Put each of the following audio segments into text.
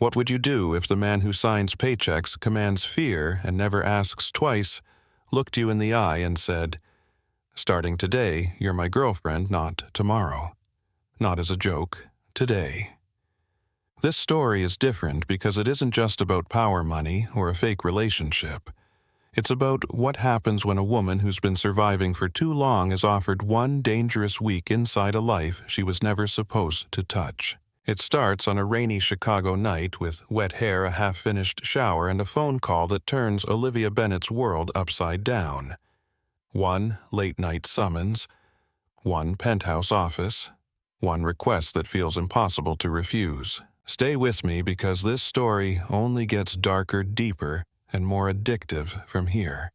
What would you do if the man who signs paychecks, commands fear, and never asks twice, looked you in the eye and said, "Starting today, you're my girlfriend, not tomorrow. Not as a joke, today." This story is different because it isn't just about power money or a fake relationship. It's about what happens when a woman who's been surviving for too long is offered one dangerous week inside a life she was never supposed to touch. It starts on a rainy Chicago night with wet hair, a half-finished shower, and a phone call that turns Olivia Bennett's world upside down. One late-night summons, one penthouse office, one request that feels impossible to refuse. Stay with me because this story only gets darker, deeper, and more addictive from here.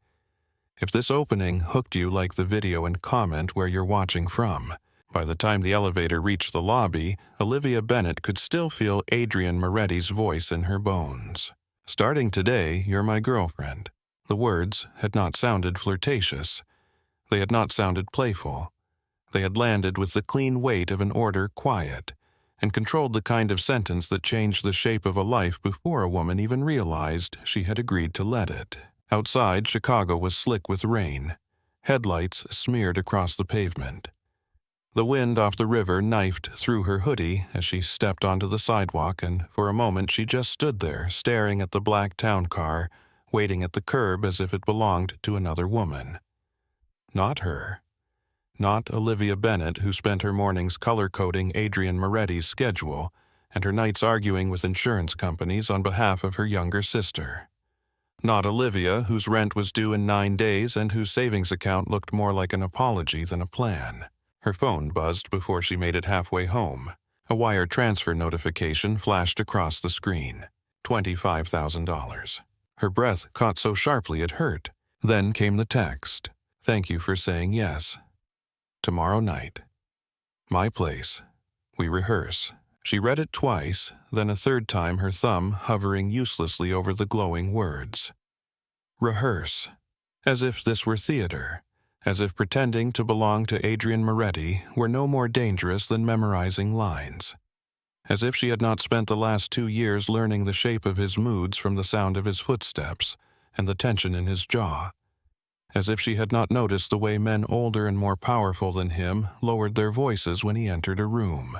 If this opening hooked you like the video and comment where you're watching from, by the time the elevator reached the lobby, Olivia Bennett could still feel Adrian Moretti's voice in her bones. "Starting today, you're my girlfriend." The words had not sounded flirtatious. They had not sounded playful. They had landed with the clean weight of an order quiet, and controlled the kind of sentence that changed the shape of a life before a woman even realized she had agreed to let it. Outside, Chicago was slick with rain. Headlights smeared across the pavement. The wind off the river knifed through her hoodie as she stepped onto the sidewalk, and for a moment she just stood there, staring at the black town car, waiting at the curb as if it belonged to another woman. Not her. Not Olivia Bennett, who spent her mornings color-coding Adrian Moretti's schedule and her nights arguing with insurance companies on behalf of her younger sister. Not Olivia, whose rent was due in 9 days and whose savings account looked more like an apology than a plan. Her phone buzzed before she made it halfway home. A wire transfer notification flashed across the screen. $25,000. Her breath caught so sharply it hurt. Then came the text. "Thank you for saying yes. Tomorrow night. My place. We rehearse." She read it twice, then a third time, her thumb hovering uselessly over the glowing words. Rehearse. As if this were theater. As if pretending to belong to Adrian Moretti were no more dangerous than memorizing lines. As if she had not spent the last 2 years learning the shape of his moods from the sound of his footsteps and the tension in his jaw. As if she had not noticed the way men older and more powerful than him lowered their voices when he entered a room.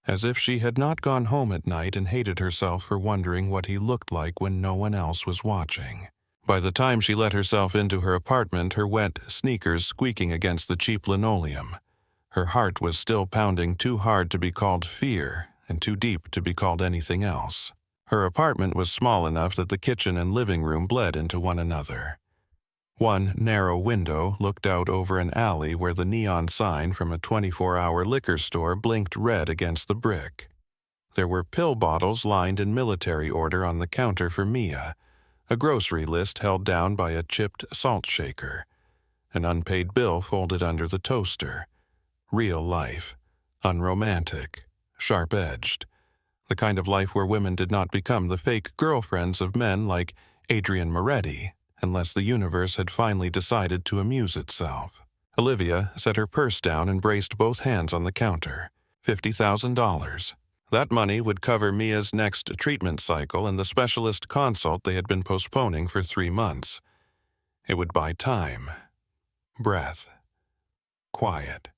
As if she had not gone home at night and hated herself for wondering what he looked like when no one else was watching. By the time she let herself into her apartment, her wet sneakers squeaking against the cheap linoleum, her heart was still pounding too hard to be called fear and too deep to be called anything else. Her apartment was small enough that the kitchen and living room bled into one another. One narrow window looked out over an alley where the neon sign from a 24-hour liquor store blinked red against the brick. There were pill bottles lined in military order on the counter for Mia, a grocery list held down by a chipped salt shaker, an unpaid bill folded under the toaster. Real life, unromantic, sharp-edged, the kind of life where women did not become the fake girlfriends of men like Adrian Moretti, unless the universe had finally decided to amuse itself. Olivia set her purse down and braced both hands on the counter. $50,000. That money would cover Mia's next treatment cycle and the specialist consult they had been postponing for 3 months. It would buy time, breath, quiet.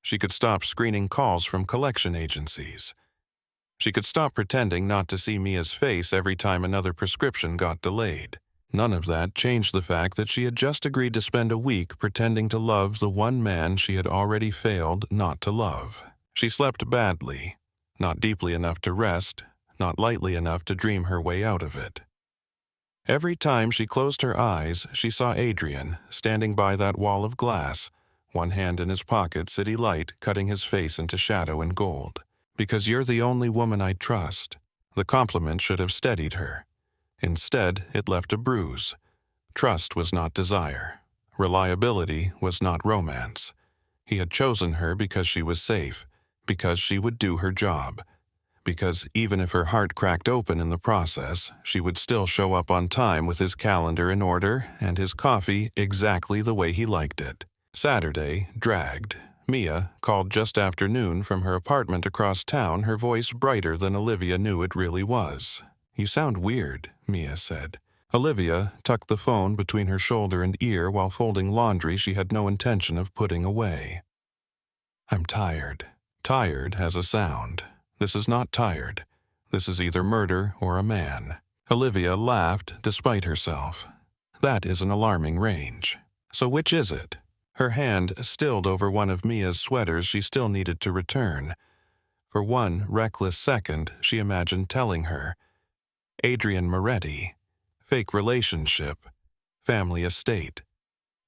She could stop screening calls from collection agencies. She could stop pretending not to see Mia's face every time another prescription got delayed. None of that changed the fact that she had just agreed to spend a week pretending to love the one man she had already failed not to love. She slept badly, not deeply enough to rest, not lightly enough to dream her way out of it. Every time she closed her eyes, she saw Adrian standing by that wall of glass, one hand in his pocket, city light cutting his face into shadow and gold. "Because you're the only woman I trust." The compliment should have steadied her. Instead, it left a bruise. Trust was not desire. Reliability was not romance. He had chosen her because she was safe, because she would do her job, because even if her heart cracked open in the process, she would still show up on time with his calendar in order and his coffee exactly the way he liked it. Saturday dragged, Mia called just after noon from her apartment across town, her voice brighter than Olivia knew it really was. "You sound weird," Mia said. Olivia tucked the phone between her shoulder and ear while folding laundry she had no intention of putting away. "I'm tired." Tired has a sound. This is not tired. This is either murder or a man. Olivia laughed despite herself. That is an alarming range. So which is it? Her hand stilled over one of Mia's sweaters she still needed to return. For one reckless second, she imagined telling her. Adrian Moretti. Fake relationship. Family estate.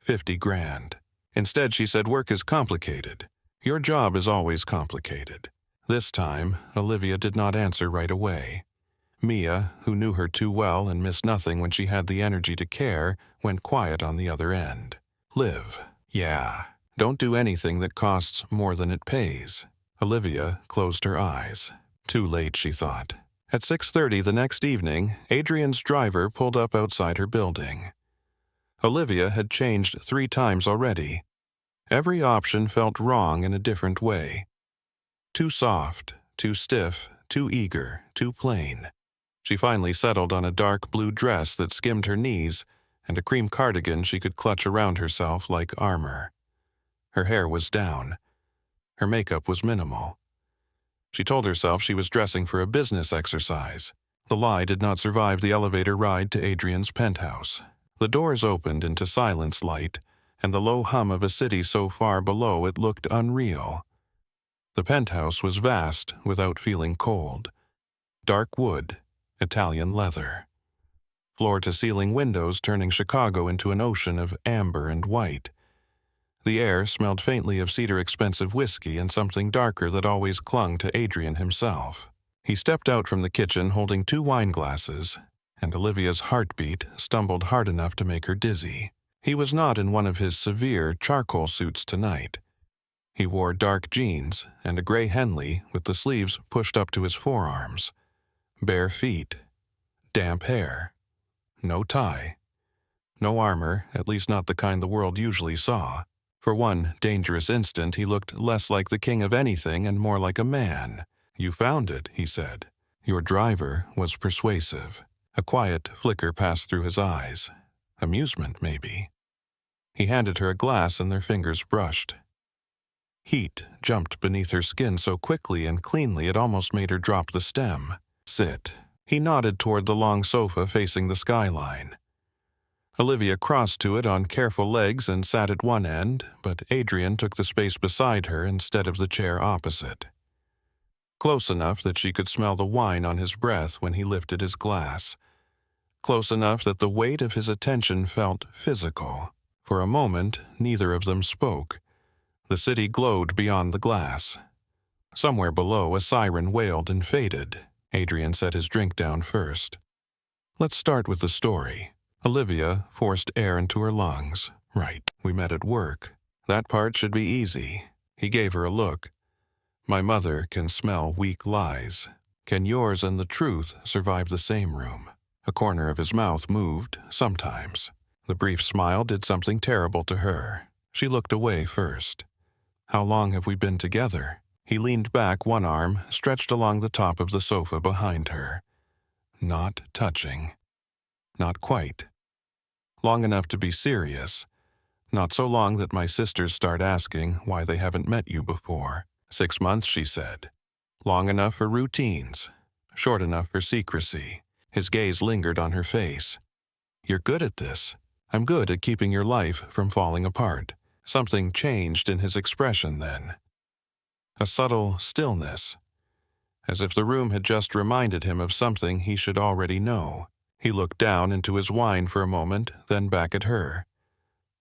50 grand. Instead, she said work is complicated. Your job is always complicated. This time, Olivia did not answer right away. Mia, who knew her too well and missed nothing when she had the energy to care, went quiet on the other end. Live. Yeah. Don't do anything that costs more than it pays. Olivia closed her eyes. Too late, she thought. At 6:30 the next evening, Adrian's driver pulled up outside her building. Olivia had changed 3 times already. Every option felt wrong in a different way. Too soft, too stiff, too eager, too plain. She finally settled on a dark blue dress that skimmed her knees and a cream cardigan she could clutch around herself like armor. Her hair was down. Her makeup was minimal. She told herself she was dressing for a business exercise. The lie did not survive the elevator ride to Adrian's penthouse. The doors opened into silence light, and the low hum of a city so far below it looked unreal. The penthouse was vast without feeling cold. Dark wood, Italian leather. Floor-to-ceiling windows turning Chicago into an ocean of amber and white. The air smelled faintly of cedar expensive whiskey and something darker that always clung to Adrian himself. He stepped out from the kitchen holding 2 wine glasses, and Olivia's heartbeat stumbled hard enough to make her dizzy. He was not in one of his severe charcoal suits tonight. He wore dark jeans and a gray Henley with the sleeves pushed up to his forearms. Bare feet. Damp hair. No tie. No armor, at least not the kind the world usually saw. For one dangerous instant, he looked less like the king of anything and more like a man. "You found it," he said. Your driver was persuasive. A quiet flicker passed through his eyes. Amusement, maybe. He handed her a glass and their fingers brushed. Heat jumped beneath her skin so quickly and cleanly it almost made her drop the stem. "Sit." He nodded toward the long sofa facing the skyline. Olivia crossed to it on careful legs and sat at one end, but Adrian took the space beside her instead of the chair opposite. Close enough that she could smell the wine on his breath when he lifted his glass. Close enough that the weight of his attention felt physical. For a moment, neither of them spoke. The city glowed beyond the glass. Somewhere below, a siren wailed and faded. Adrian set his drink down first. "Let's start with the story." Olivia forced air into her lungs. "Right, we met at work. That part should be easy." He gave her a look. "My mother can smell weak lies. Can yours and the truth survive the same room?" A corner of his mouth moved, sometimes. The brief smile did something terrible to her. She looked away first. "How long have we been together?" He leaned back, one arm stretched along the top of the sofa behind her. Not touching. Not quite. Long enough to be serious. Not so long that my sisters start asking why they haven't met you before. 6 months, she said. Long enough for routines. Short enough for secrecy. His gaze lingered on her face. "You're good at this. I'm good at keeping your life from falling apart." Something changed in his expression then. A subtle stillness, as if the room had just reminded him of something he should already know. He looked down into his wine for a moment, then back at her.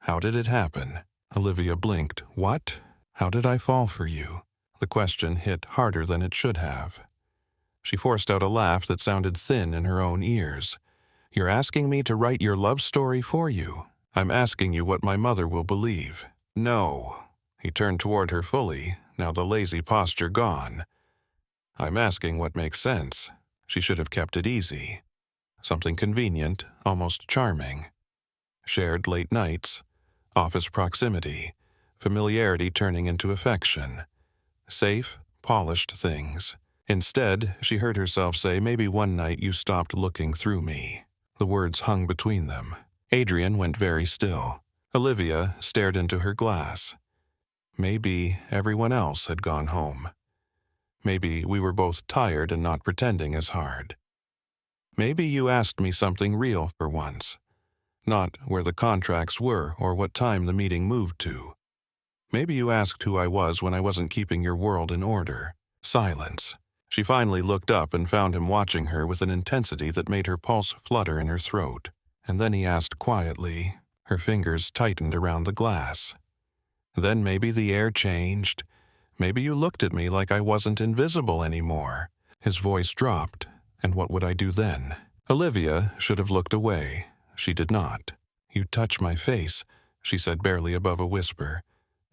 "How did it happen?" Olivia blinked. "What? How did I fall for you?" The question hit harder than it should have. She forced out a laugh that sounded thin in her own ears. "You're asking me to write your love story for you. I'm asking you what my mother will believe." "No." He turned toward her fully, now the lazy posture gone. "I'm asking what makes sense." She should have kept it easy. Something convenient, almost charming. Shared late nights, office proximity, familiarity turning into affection. Safe, polished things. Instead, she heard herself say, maybe one night you stopped looking through me. The words hung between them. Adrian went very still. Olivia stared into her glass. Maybe everyone else had gone home. Maybe we were both tired and not pretending as hard. Maybe you asked me something real for once. Not where the contracts were or what time the meeting moved to. Maybe you asked who I was when I wasn't keeping your world in order. Silence. She finally looked up and found him watching her with an intensity that made her pulse flutter in her throat. And then he asked quietly. Her fingers tightened around the glass. Then maybe the air changed. Maybe you looked at me like I wasn't invisible anymore. His voice dropped. And what would I do then? Olivia should have looked away. She did not. You touch my face, she said barely above a whisper.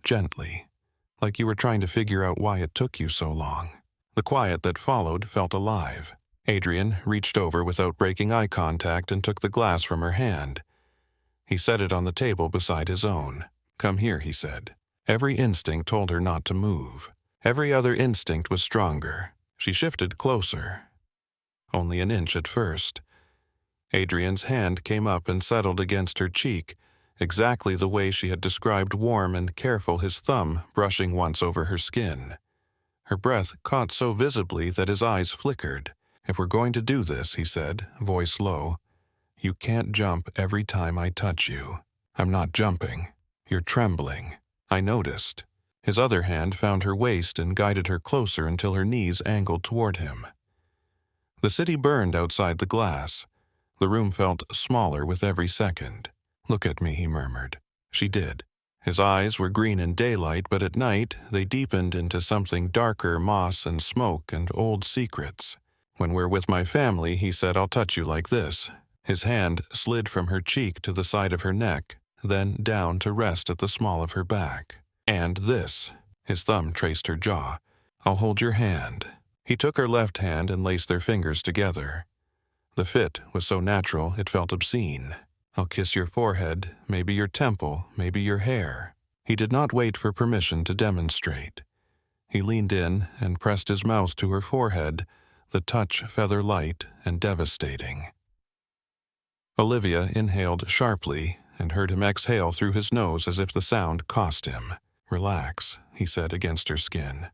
Gently. Like you were trying to figure out why it took you so long. The quiet that followed felt alive. Adrian reached over without breaking eye contact and took the glass from her hand. He set it on the table beside his own. Come here, he said. Every instinct told her not to move. Every other instinct was stronger. She shifted closer. Only an inch at first. Adrian's hand came up and settled against her cheek, exactly the way she had described warm and careful, his thumb brushing once over her skin. Her breath caught so visibly that his eyes flickered. If we're going to do this, he said, voice low, you can't jump every time I touch you. I'm not jumping. You're trembling. I noticed. His other hand found her waist and guided her closer until her knees angled toward him. The city burned outside the glass. The room felt smaller with every second. Look at me, he murmured. She did. His eyes were green in daylight, but at night they deepened into something darker, moss and smoke and old secrets. When we're with my family, he said, I'll touch you like this. His hand slid from her cheek to the side of her neck, then down to rest at the small of her back. And this. His thumb traced her jaw. I'll hold your hand. He took her left hand and laced their fingers together. The fit was so natural it felt obscene. I'll kiss your forehead, maybe your temple, maybe your hair. He did not wait for permission to demonstrate. He leaned in and pressed his mouth to her forehead, the touch feather light and devastating. Olivia inhaled sharply and heard him exhale through his nose as if the sound cost him. Relax, he said against her skin.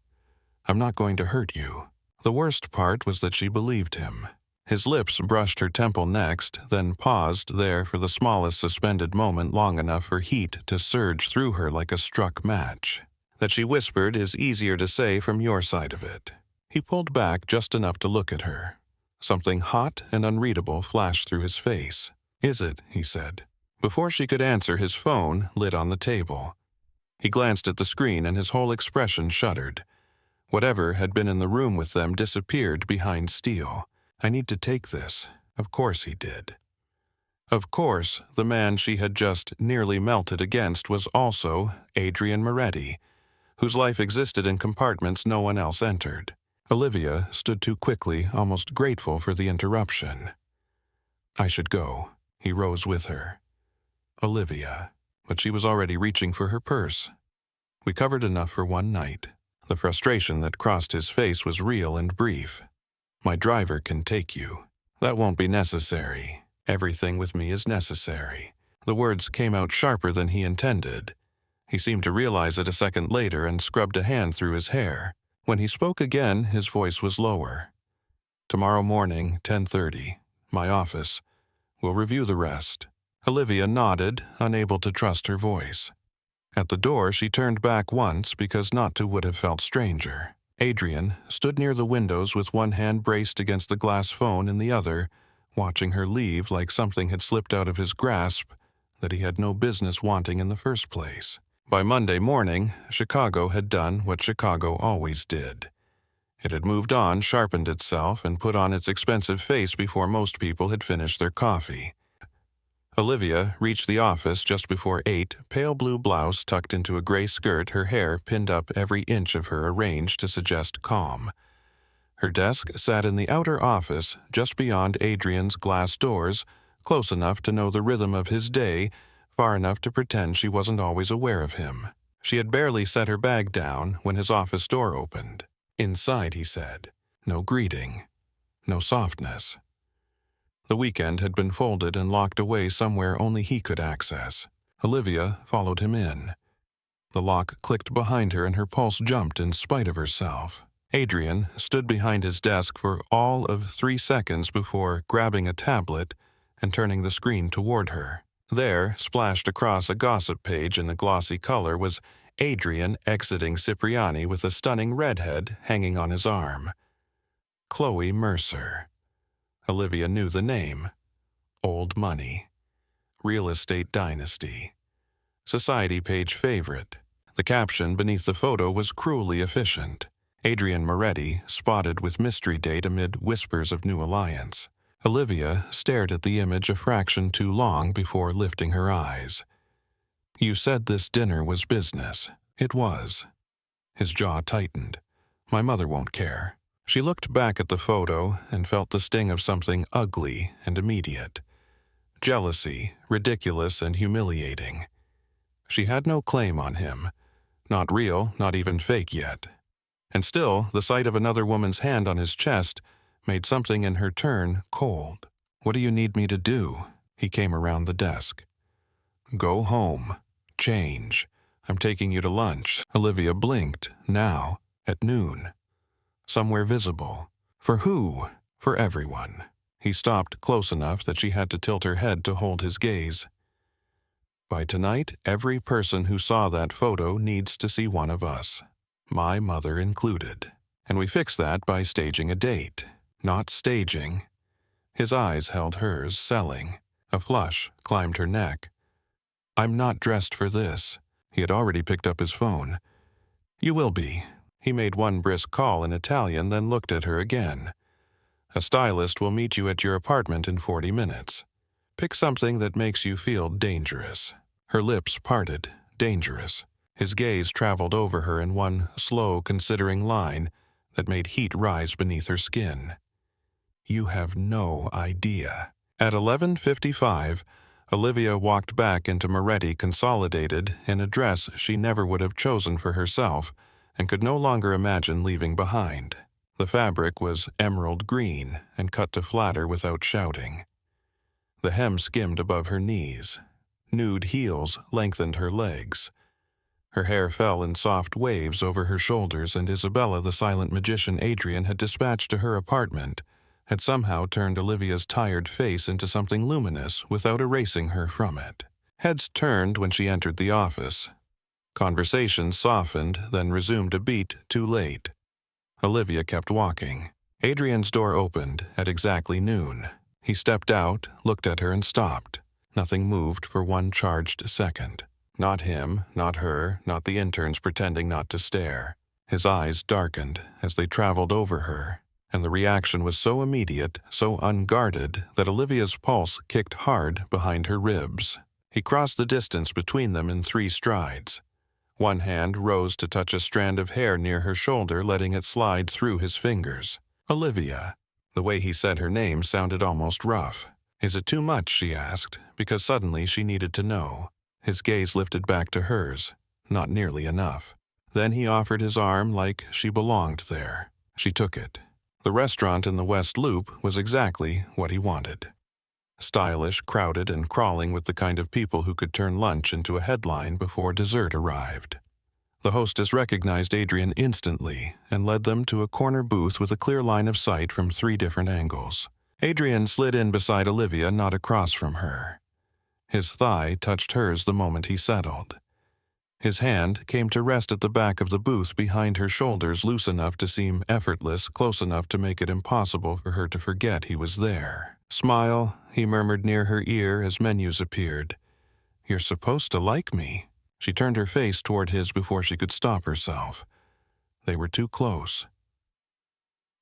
I'm not going to hurt you. The worst part was that she believed him. His lips brushed her temple next, then paused there for the smallest suspended moment long enough for heat to surge through her like a struck match. That she whispered is easier to say from your side of it. He pulled back just enough to look at her. Something hot and unreadable flashed through his face. Is it? He said. Before she could answer, his phone lit on the table. He glanced at the screen and his whole expression shuddered. Whatever had been in the room with them disappeared behind steel. I need to take this. Of course he did. Of course, the man she had just nearly melted against was also Adrian Moretti, whose life existed in compartments no one else entered. Olivia stood too quickly, almost grateful for the interruption. I should go. He rose with her. Olivia. But she was already reaching for her purse. We covered enough for one night. The frustration that crossed his face was real and brief. My driver can take you. That won't be necessary. Everything with me is necessary. The words came out sharper than he intended. He seemed to realize it a second later and scrubbed a hand through his hair. When he spoke again, his voice was lower. Tomorrow morning, 10:30, my office. We'll review the rest. Olivia nodded, unable to trust her voice. At the door, she turned back once because not to would have felt stranger. Adrian stood near the windows with one hand braced against the glass phone in the other, watching her leave like something had slipped out of his grasp that he had no business wanting in the first place. By Monday morning, Chicago had done what Chicago always did. It had moved on, sharpened itself, and put on its expensive face before most people had finished their coffee. Olivia reached the office just before 8, pale blue blouse tucked into a gray skirt, her hair pinned up every inch of her arranged to suggest calm. Her desk sat in the outer office, just beyond Adrian's glass doors, close enough to know the rhythm of his day, far enough to pretend she wasn't always aware of him. She had barely set her bag down when his office door opened. Inside, he said, no greeting, no softness. The weekend had been folded and locked away somewhere only he could access. Olivia followed him in. The lock clicked behind her and her pulse jumped in spite of herself. Adrian stood behind his desk for all of 3 seconds before grabbing a tablet and turning the screen toward her. There, splashed across a gossip page in the glossy color, was Adrian exiting Cipriani with a stunning redhead hanging on his arm. Chloe Mercer. Olivia knew the name. Old money. Real estate dynasty. Society page favorite. The caption beneath the photo was cruelly efficient. Adrian Moretti, spotted with mystery date amid whispers of new alliance. Olivia stared at the image a fraction too long before lifting her eyes. You said this dinner was business. It was. His jaw tightened. My mother won't care. She looked back at the photo and felt the sting of something ugly and immediate. Jealousy, ridiculous and humiliating. She had no claim on him. Not real, not even fake yet. And still, the sight of another woman's hand on his chest made something in her turn cold. What do you need me to do? He came around the desk. Go home. Change. I'm taking you to lunch. Olivia blinked, now, at noon. Somewhere visible. For who? For everyone. He stopped close enough that she had to tilt her head to hold his gaze. By tonight, every person who saw that photo needs to see one of us. My mother included. And we fix that by staging a date. Not staging. His eyes held hers, selling. A flush climbed her neck. I'm not dressed for this. He had already picked up his phone. You will be. He made one brisk call in Italian, then looked at her again. A stylist will meet you at your apartment in 40 minutes. Pick something that makes you feel dangerous. Her lips parted. Dangerous. His gaze traveled over her in one slow, considering line that made heat rise beneath her skin. You have no idea. At 11:55, Olivia walked back into Moretti Consolidated in a dress she never would have chosen for herself and could no longer imagine leaving behind. The fabric was emerald green and cut to flatter without shouting. The hem skimmed above her knees. Nude heels lengthened her legs. Her hair fell in soft waves over her shoulders, and Isabella, the silent magician Adrian had dispatched to her apartment, had somehow turned Olivia's tired face into something luminous without erasing her from it. Heads turned when she entered the office. Conversation softened, then resumed a beat too late. Olivia kept walking. Adrian's door opened at exactly noon. He stepped out, looked at her and stopped. Nothing moved for one charged second. Not him, not her, not the interns pretending not to stare. His eyes darkened as they traveled over her, and the reaction was so immediate, so unguarded, that Olivia's pulse kicked hard behind her ribs. He crossed the distance between them in 3 strides. One hand rose to touch a strand of hair near her shoulder, letting it slide through his fingers. Olivia. The way he said her name sounded almost rough. Is it too much, she asked, because suddenly she needed to know. His gaze lifted back to hers. Not nearly enough. Then he offered his arm like she belonged there. She took it. The restaurant in the West Loop was exactly what he wanted. Stylish, crowded, and crawling with the kind of people who could turn lunch into a headline before dessert arrived. The hostess recognized Adrian instantly and led them to a corner booth with a clear line of sight from 3 different angles. Adrian slid in beside Olivia, not across from her. His thigh touched hers the moment he settled. His hand came to rest at the back of the booth behind her shoulders, loose enough to seem effortless, close enough to make it impossible for her to forget he was there. Smile, he murmured near her ear as menus appeared. You're supposed to like me. She turned her face toward his before she could stop herself. They were too close.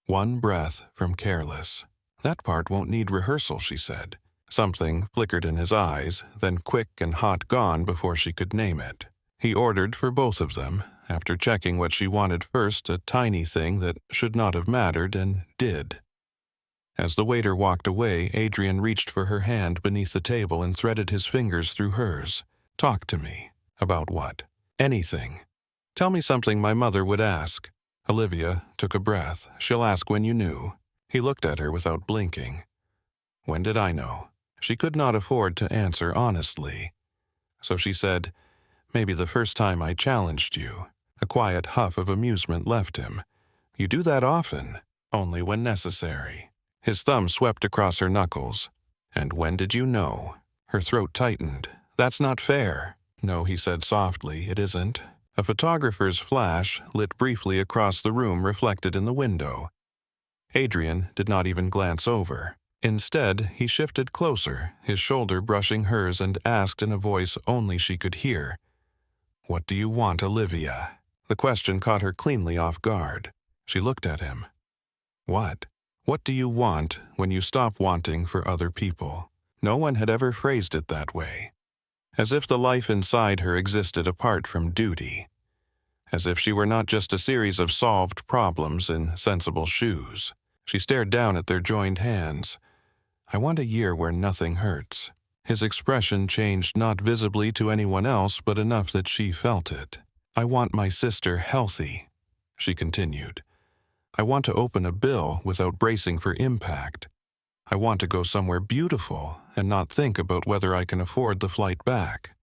One breath from careless. That part won't need rehearsal, she said. Something flickered in his eyes, then quick and hot gone before she could name it. He ordered for both of them, after checking what she wanted first, a tiny thing that should not have mattered and did. As the waiter walked away, Adrian reached for her hand beneath the table and threaded his fingers through hers. Talk to me. About what? Anything. Tell me something my mother would ask. Olivia took a breath. She'll ask when you knew. He looked at her without blinking. When did I know? She could not afford to answer honestly. So she said, maybe the first time I challenged you. A quiet huff of amusement left him. You do that often, only when necessary. His thumb swept across her knuckles. And when did you know? Her throat tightened. That's not fair. No, he said softly, it isn't. A photographer's flash lit briefly across the room reflected in the window. Adrian did not even glance over. Instead, he shifted closer, his shoulder brushing hers, and asked in a voice only she could hear, "What do you want, Olivia?" The question caught her cleanly off guard. She looked at him. What? What do you want when you stop wanting for other people? No one had ever phrased it that way. As if the life inside her existed apart from duty. As if she were not just a series of solved problems in sensible shoes. She stared down at their joined hands. I want a year where nothing hurts. His expression changed not visibly to anyone else, but enough that she felt it. I want my sister healthy, she continued. I want to open a bill without bracing for impact. I want to go somewhere beautiful and not think about whether I can afford the flight back.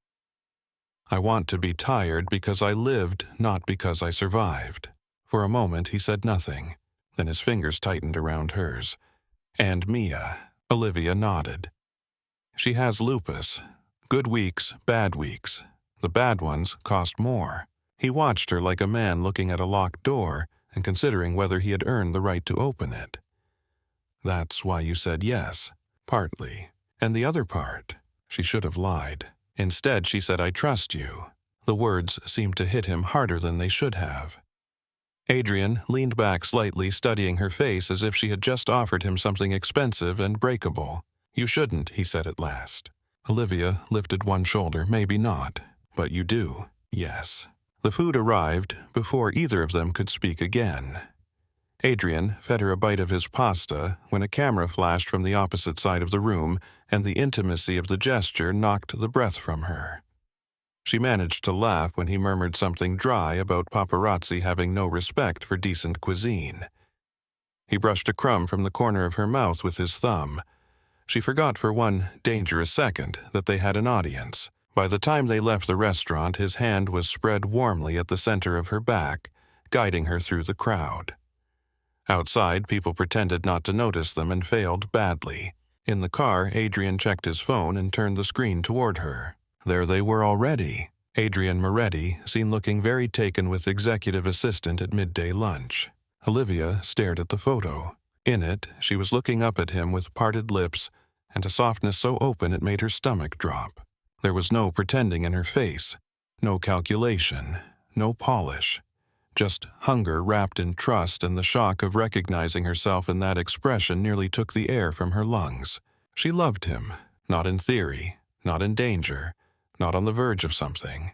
I want to be tired because I lived, not because I survived. For a moment he said nothing. Then his fingers tightened around hers. And Mia. Olivia nodded. She has lupus. Good weeks, bad weeks. The bad ones cost more. He watched her like a man looking at a locked door and considering whether he had earned the right to open it. That's why you said yes, partly. And the other part, she should have lied. Instead, she said, I trust you. The words seemed to hit him harder than they should have. Adrian leaned back slightly, studying her face as if she had just offered him something expensive and breakable. You shouldn't, he said at last. Olivia lifted one shoulder. Maybe not, but you do, yes. The food arrived before either of them could speak again. Adrian fed her a bite of his pasta when a camera flashed from the opposite side of the room, and the intimacy of the gesture knocked the breath from her. She managed to laugh when he murmured something dry about paparazzi having no respect for decent cuisine. He brushed a crumb from the corner of her mouth with his thumb. She forgot for one dangerous second that they had an audience. By the time they left the restaurant, his hand was spread warmly at the center of her back, guiding her through the crowd. Outside, people pretended not to notice them and failed badly. In the car, Adrian checked his phone and turned the screen toward her. There they were already. Adrian Moretti, seen looking very taken with executive assistant at midday lunch. Olivia stared at the photo. In it, she was looking up at him with parted lips and a softness so open it made her stomach drop. There was no pretending in her face, no calculation, no polish. Just hunger wrapped in trust, and the shock of recognizing herself in that expression nearly took the air from her lungs. She loved him, not in theory, not in danger, not on the verge of something.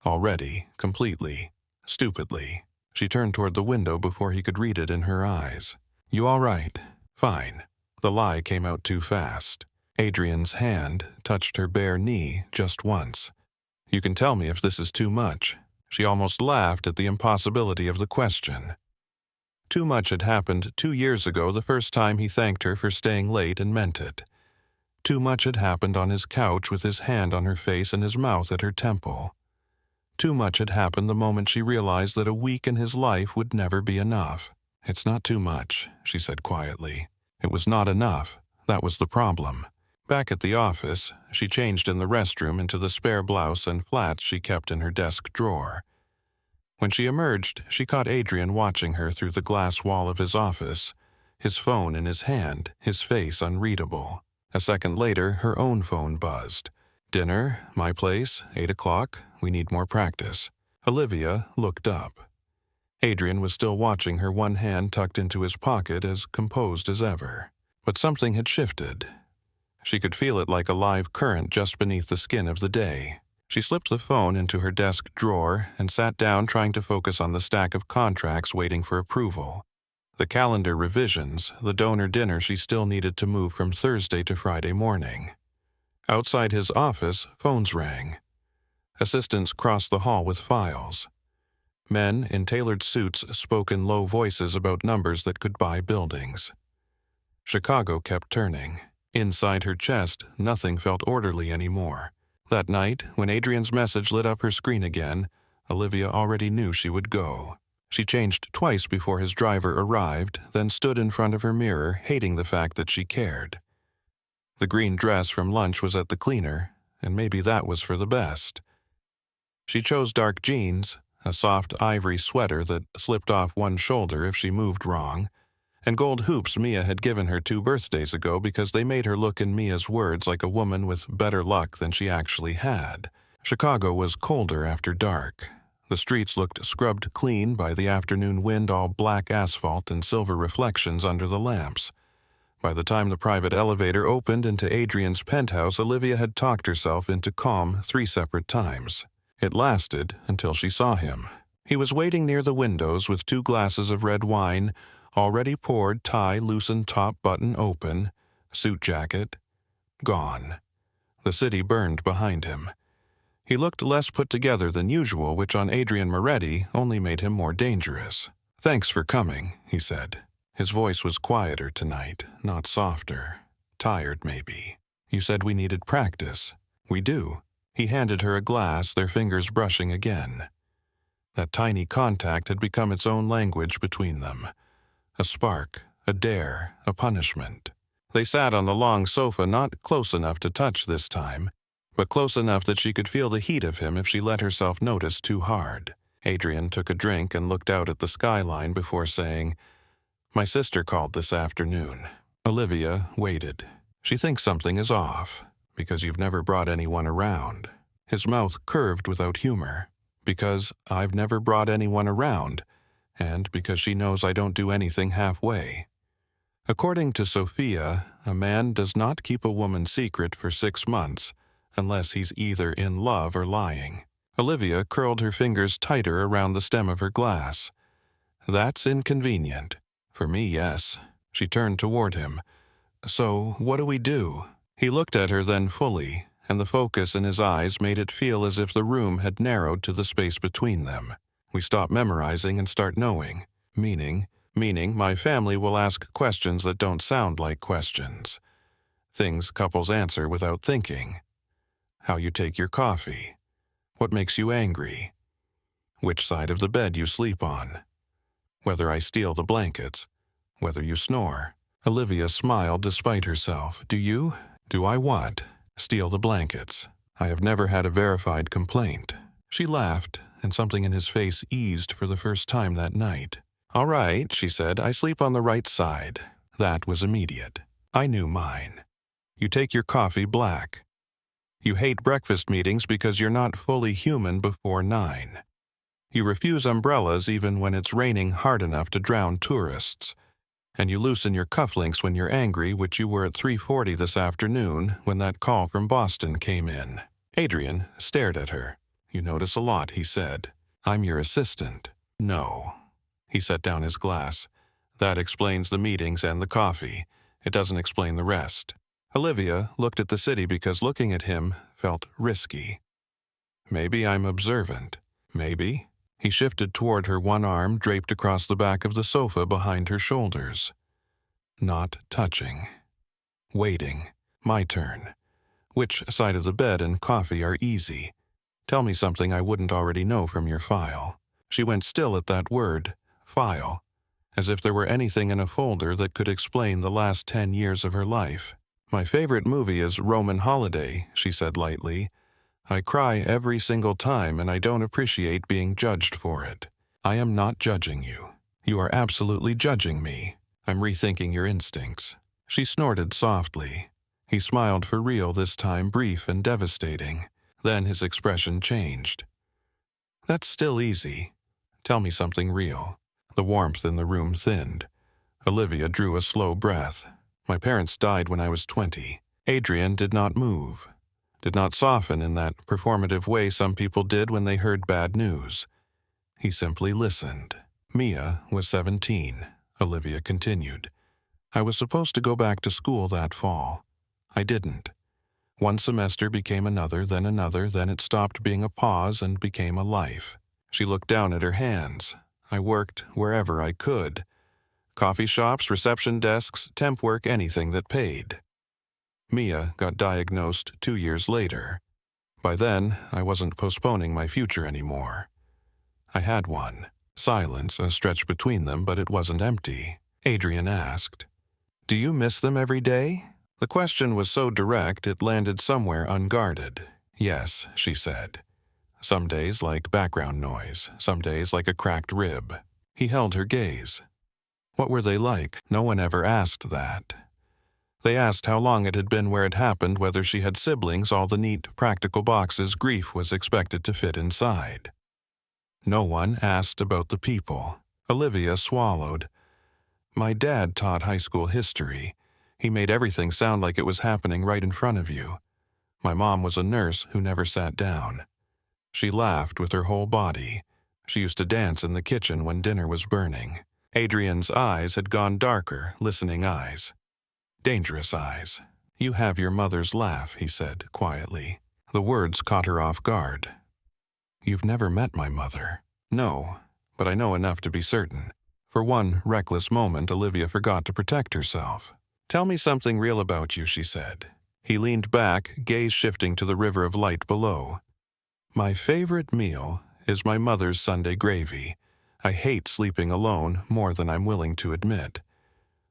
Already, completely, stupidly. She turned toward the window before he could read it in her eyes. You all right? Fine. The lie came out too fast. Adrian's hand touched her bare knee just once. You can tell me if this is too much. She almost laughed at the impossibility of the question. Too much had happened 2 years ago, the first time he thanked her for staying late and meant it. Too much had happened on his couch with his hand on her face and his mouth at her temple. Too much had happened the moment she realized that a week in his life would never be enough. It's not too much, she said quietly. It was not enough. That was the problem. Back at the office, she changed in the restroom into the spare blouse and flats she kept in her desk drawer. When she emerged, she caught Adrian watching her through the glass wall of his office, his phone in his hand, his face unreadable. A second later, her own phone buzzed. Dinner, my place, 8 o'clock, we need more practice. Olivia looked up. Adrian was still watching her, one hand tucked into his pocket, as composed as ever. But something had shifted. She could feel it like a live current just beneath the skin of the day. She slipped the phone into her desk drawer and sat down, trying to focus on the stack of contracts waiting for approval. The calendar revisions, the donor dinner she still needed to move from Thursday to Friday morning. Outside his office, phones rang. Assistants crossed the hall with files. Men in tailored suits spoke in low voices about numbers that could buy buildings. Chicago kept turning. Inside her chest, nothing felt orderly anymore. That night, when Adrian's message lit up her screen again, Olivia already knew she would go. She changed twice before his driver arrived, then stood in front of her mirror, hating the fact that she cared. The green dress from lunch was at the cleaner, and maybe that was for the best. She chose dark jeans, a soft ivory sweater that slipped off one shoulder if she moved wrong, and gold hoops Mia had given her 2 birthdays ago because they made her look in Mia's words like a woman with better luck than she actually had. Chicago was colder after dark. The streets looked scrubbed clean by the afternoon wind, all black asphalt and silver reflections under the lamps. By the time the private elevator opened into Adrian's penthouse, Olivia had talked herself into calm 3 separate times. It lasted until she saw him. He was waiting near the windows with 2 glasses of red wine, already poured, tie loosened, top button open, suit jacket, gone. The city burned behind him. He looked less put together than usual, which on Adrian Moretti only made him more dangerous. "Thanks for coming," he said. His voice was quieter tonight, not softer. Tired, maybe. "You said we needed practice." "We do." He handed her a glass, their fingers brushing again. That tiny contact had become its own language between them. A spark, a dare, a punishment. They sat on the long sofa, not close enough to touch this time, but close enough that she could feel the heat of him if she let herself notice too hard. Adrian took a drink and looked out at the skyline before saying, "My sister called this afternoon." Olivia waited. "She thinks something is off, because you've never brought anyone around." His mouth curved without humor. "Because I've never brought anyone around, and because she knows I don't do anything halfway." According to Sophia, a man does not keep a woman's secret for 6 months unless he's either in love or lying. Olivia curled her fingers tighter around the stem of her glass. "That's inconvenient." "For me, yes." She turned toward him. "So, what do we do?" He looked at her then fully, and the focus in his eyes made it feel as if the room had narrowed to the space between them. "We stop memorizing and start knowing." Meaning my family will ask questions that don't sound like questions. Things couples answer without thinking. How you take your coffee. What makes you angry. Which side of the bed you sleep on. Whether I steal the blankets. Whether you snore. Olivia smiled despite herself. "Do you?" "Do I what?" "Steal the blankets. I have never had a verified complaint." She laughed, and something in his face eased for the first time that night. "All right," she said, "I sleep on the right side." That was immediate. I knew mine. You take your coffee black. You hate breakfast meetings because you're not fully human before 9. You refuse umbrellas even when it's raining hard enough to drown tourists. And you loosen your cufflinks when you're angry, which you were at 3:40 this afternoon when that call from Boston came in. Adrian stared at her. "You notice a lot," he said. "I'm your assistant." "No." He set down his glass. "That explains the meetings and the coffee. It doesn't explain the rest." Olivia looked at the city because looking at him felt risky. "Maybe I'm observant. Maybe." He shifted toward her, one arm draped across the back of the sofa behind her shoulders. Not touching. Waiting. My turn. Which side of the bed and coffee are easy? Tell me something I wouldn't already know from your file. She went still at that word, file, as if there were anything in a folder that could explain the last 10 years of her life. "My favorite movie is Roman Holiday," she said lightly. "I cry every single time and I don't appreciate being judged for it." "I am not judging you. You are absolutely judging me. I'm rethinking your instincts." She snorted softly. He smiled for real this time, brief and devastating. Then his expression changed. "That's still easy. Tell me something real." The warmth in the room thinned. Olivia drew a slow breath. "My parents died when I was 20. Adrian did not move. Did not soften in that performative way some people did when they heard bad news. He simply listened. Mia was 17, Olivia continued. I was supposed to go back to school that fall. I didn't. One semester became another, then it stopped being a pause and became a life. She looked down at her hands. I worked wherever I could. Coffee shops, reception desks, temp work, anything that paid. Mia got diagnosed 2 years later. By then, I wasn't postponing my future anymore. I had one. Silence, a stretch between them, but it wasn't empty. Adrian asked, "Do you miss them every day?" The question was so direct it landed somewhere unguarded. "Yes," she said. Some days like background noise, some days like a cracked rib. He held her gaze. What were they like? No one ever asked that. They asked how long it had been where it happened, whether she had siblings, all the neat, practical boxes grief was expected to fit inside. No one asked about the people. Olivia swallowed. "My dad taught high school history. He made everything sound like it was happening right in front of you. My mom was a nurse who never sat down." She laughed with her whole body. She used to dance in the kitchen when dinner was burning. Adrian's eyes had gone darker, listening eyes. Dangerous eyes. "You have your mother's laugh," he said quietly. The words caught her off guard. "You've never met my mother." "No, but I know enough to be certain." For one reckless moment, Olivia forgot to protect herself. "Tell me something real about you," she said. He leaned back, gaze shifting to the river of light below. "My favorite meal is my mother's Sunday gravy. I hate sleeping alone more than I'm willing to admit.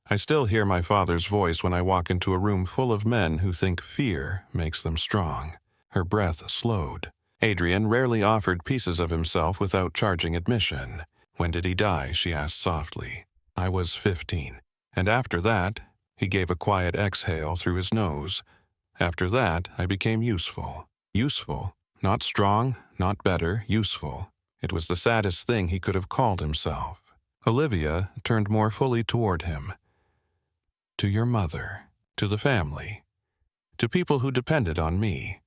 I still hear my father's voice when I walk into a room full of men who think fear makes them strong." Her breath slowed. Adrian rarely offered pieces of himself without charging admission. "When did he die?" she asked softly. "I was 15. And after that," he gave a quiet exhale through his nose, "after that, I became useful." Useful. Not strong, not better, useful. It was the saddest thing he could have called himself. Olivia turned more fully toward him. "To your mother, to the family, to people who depended on me."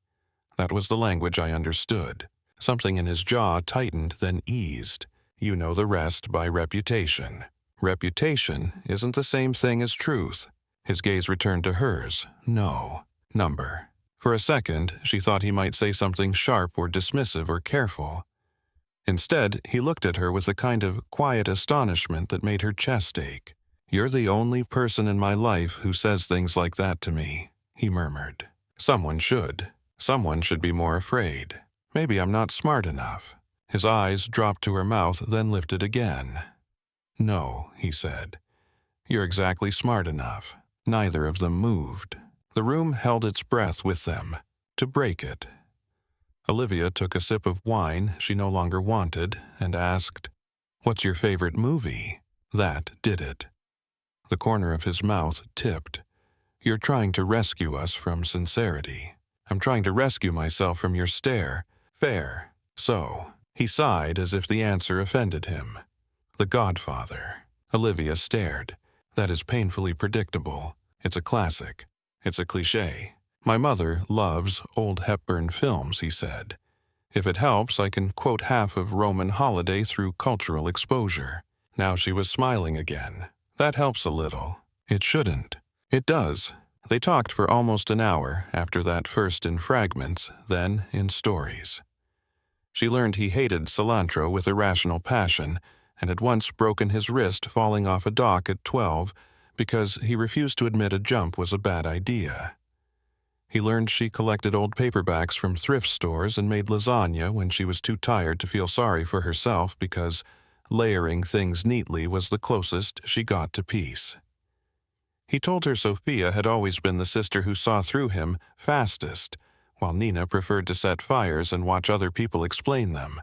That was the language I understood. Something in his jaw tightened, then eased. "You know the rest by reputation." "Reputation isn't the same thing as truth." His gaze returned to hers. "No. Number." For a second, she thought he might say something sharp or dismissive or careful. Instead, he looked at her with a kind of quiet astonishment that made her chest ache. "You're the only person in my life who says things like that to me," he murmured. "Someone should. Someone should be more afraid. Maybe I'm not smart enough." His eyes dropped to her mouth, then lifted again. "No," he said. "You're exactly smart enough." Neither of them moved. The room held its breath with them, to break it. Olivia took a sip of wine she no longer wanted and asked, "What's your favorite movie?" That did it. The corner of his mouth tipped. "You're trying to rescue us from sincerity." "I'm trying to rescue myself from your stare." "Fair. So." He sighed as if the answer offended him. "The Godfather." Olivia stared. "That is painfully predictable. It's a classic. It's a cliché." "My mother loves old Hepburn films," he said. "If it helps, I can quote half of Roman Holiday through cultural exposure." Now she was smiling again. "That helps a little." "It shouldn't." "It does." They talked for almost an hour, after that first in fragments, then in stories. She learned he hated cilantro with irrational passion, and had once broken his wrist falling off a dock at 12 because he refused to admit a jump was a bad idea. He learned she collected old paperbacks from thrift stores and made lasagna when she was too tired to feel sorry for herself because layering things neatly was the closest she got to peace. He told her Sophia had always been the sister who saw through him fastest, while Nina preferred to set fires and watch other people explain them.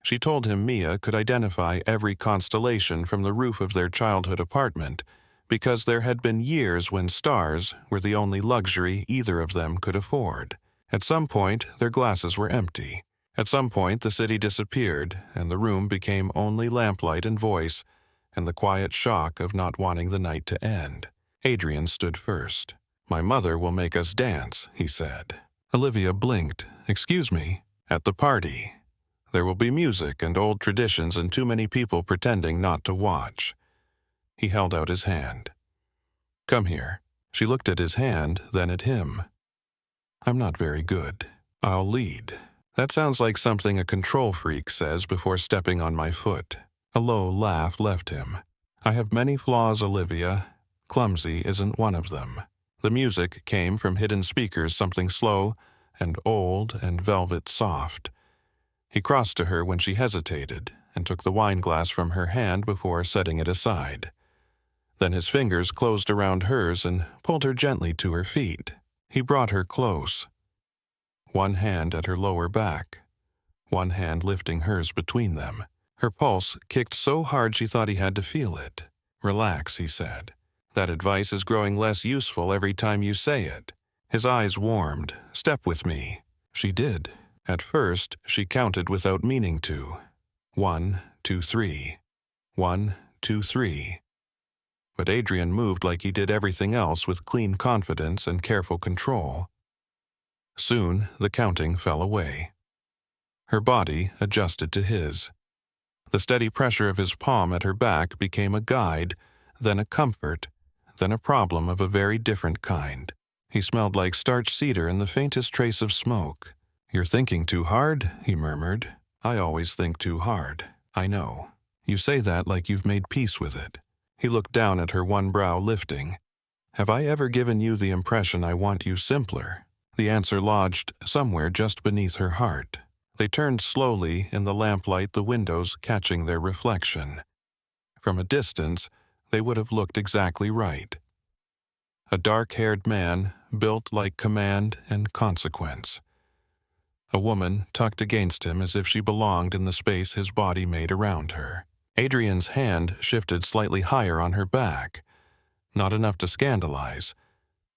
She told him Mia could identify every constellation from the roof of their childhood apartment because there had been years when stars were the only luxury either of them could afford. At some point, their glasses were empty. At some point, the city disappeared, and the room became only lamplight and voice, and the quiet shock of not wanting the night to end. Adrian stood first. "My mother will make us dance," he said. Olivia blinked. "Excuse me?" "At the party. There will be music and old traditions and too many people pretending not to watch." He held out his hand. "Come here." She looked at his hand, then at him. I'm not very good. I'll lead. That sounds like something a control freak says before stepping on my foot. A low laugh left him. I have many flaws, Olivia. Clumsy isn't one of them. The music came from hidden speakers, something slow and old and velvet soft. He crossed to her when she hesitated and took the wine glass from her hand before setting it aside. Then his fingers closed around hers and pulled her gently to her feet. He brought her close, one hand at her lower back, one hand lifting hers between them. Her pulse kicked so hard she thought he had to feel it. Relax, he said. That advice is growing less useful every time you say it. His eyes warmed. Step with me. She did. At first, she counted without meaning to. 1, 2, 3. 1, 2, 3. But Adrian moved like he did everything else with clean confidence and careful control. Soon, the counting fell away. Her body adjusted to his. The steady pressure of his palm at her back became a guide, then a comfort, then a problem of a very different kind. He smelled like starched cedar and the faintest trace of smoke. You're thinking too hard, he murmured. I always think too hard. I know. You say that like you've made peace with it. He looked down at her, one brow lifting. Have I ever given you the impression I want you simpler? The answer lodged somewhere just beneath her heart. They turned slowly in the lamplight, the windows catching their reflection. From a distance, they would have looked exactly right. A dark-haired man, built like command and consequence. A woman tucked against him as if she belonged in the space his body made around her. Adrian's hand shifted slightly higher on her back. Not enough to scandalize.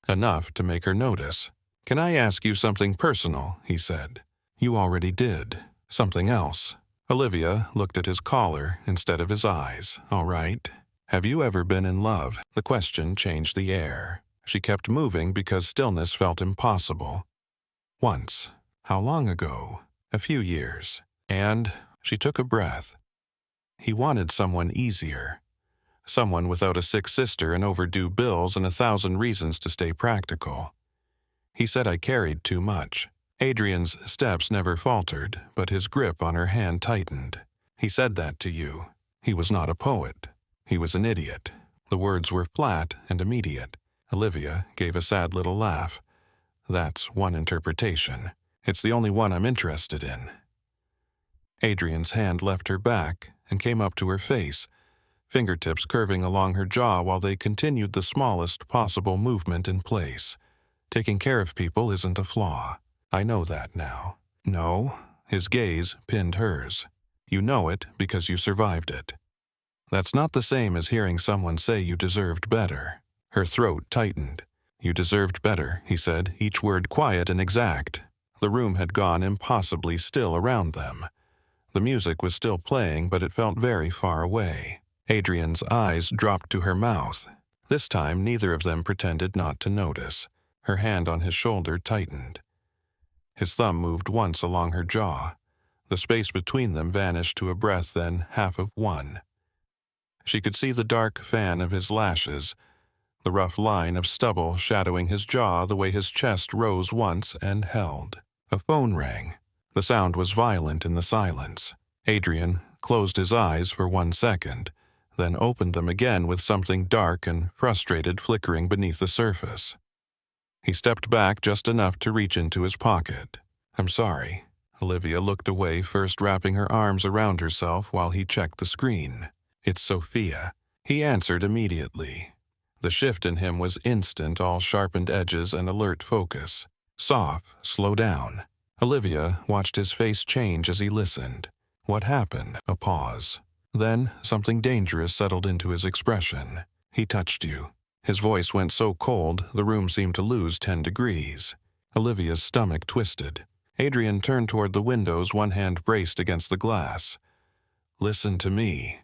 Enough to make her notice. Can I ask you something personal? He said. You already did. Something else. Olivia looked at his collar instead of his eyes. All right. Have you ever been in love? The question changed the air. She kept moving because stillness felt impossible. Once. How long ago? A few years. And she took a breath. He wanted someone easier. Someone without a sick sister and overdue bills and 1,000 reasons to stay practical. He said I carried too much. Adrian's steps never faltered, but his grip on her hand tightened. He said that to you. He was not a poet. He was an idiot. The words were flat and immediate. Olivia gave a sad little laugh. That's one interpretation. It's the only one I'm interested in. Adrian's hand left her back and came up to her face, fingertips curving along her jaw while they continued the smallest possible movement in place. Taking care of people isn't a flaw. I know that now. No, his gaze pinned hers. You know it because you survived it. That's not the same as hearing someone say you deserved better. Her throat tightened. You deserved better, he said, each word quiet and exact. The room had gone impossibly still around them. The music was still playing, but it felt very far away. Adrian's eyes dropped to her mouth. This time, neither of them pretended not to notice. Her hand on his shoulder tightened. His thumb moved once along her jaw. The space between them vanished to a breath, then half of one. She could see the dark fan of his lashes, the rough line of stubble shadowing his jaw, the way his chest rose once and held. A phone rang. The sound was violent in the silence. Adrian closed his eyes for 1 second, then opened them again with something dark and frustrated flickering beneath the surface. He stepped back just enough to reach into his pocket. I'm sorry. Olivia looked away, first wrapping her arms around herself while he checked the screen. It's Sophia. He answered immediately. The shift in him was instant, all sharpened edges and alert focus. Soft, slow down. Olivia watched his face change as he listened. What happened? A pause. Then something dangerous settled into his expression. He touched you. His voice went so cold, the room seemed to lose 10 degrees. Olivia's stomach twisted. Adrian turned toward the windows, one hand braced against the glass. Listen to me.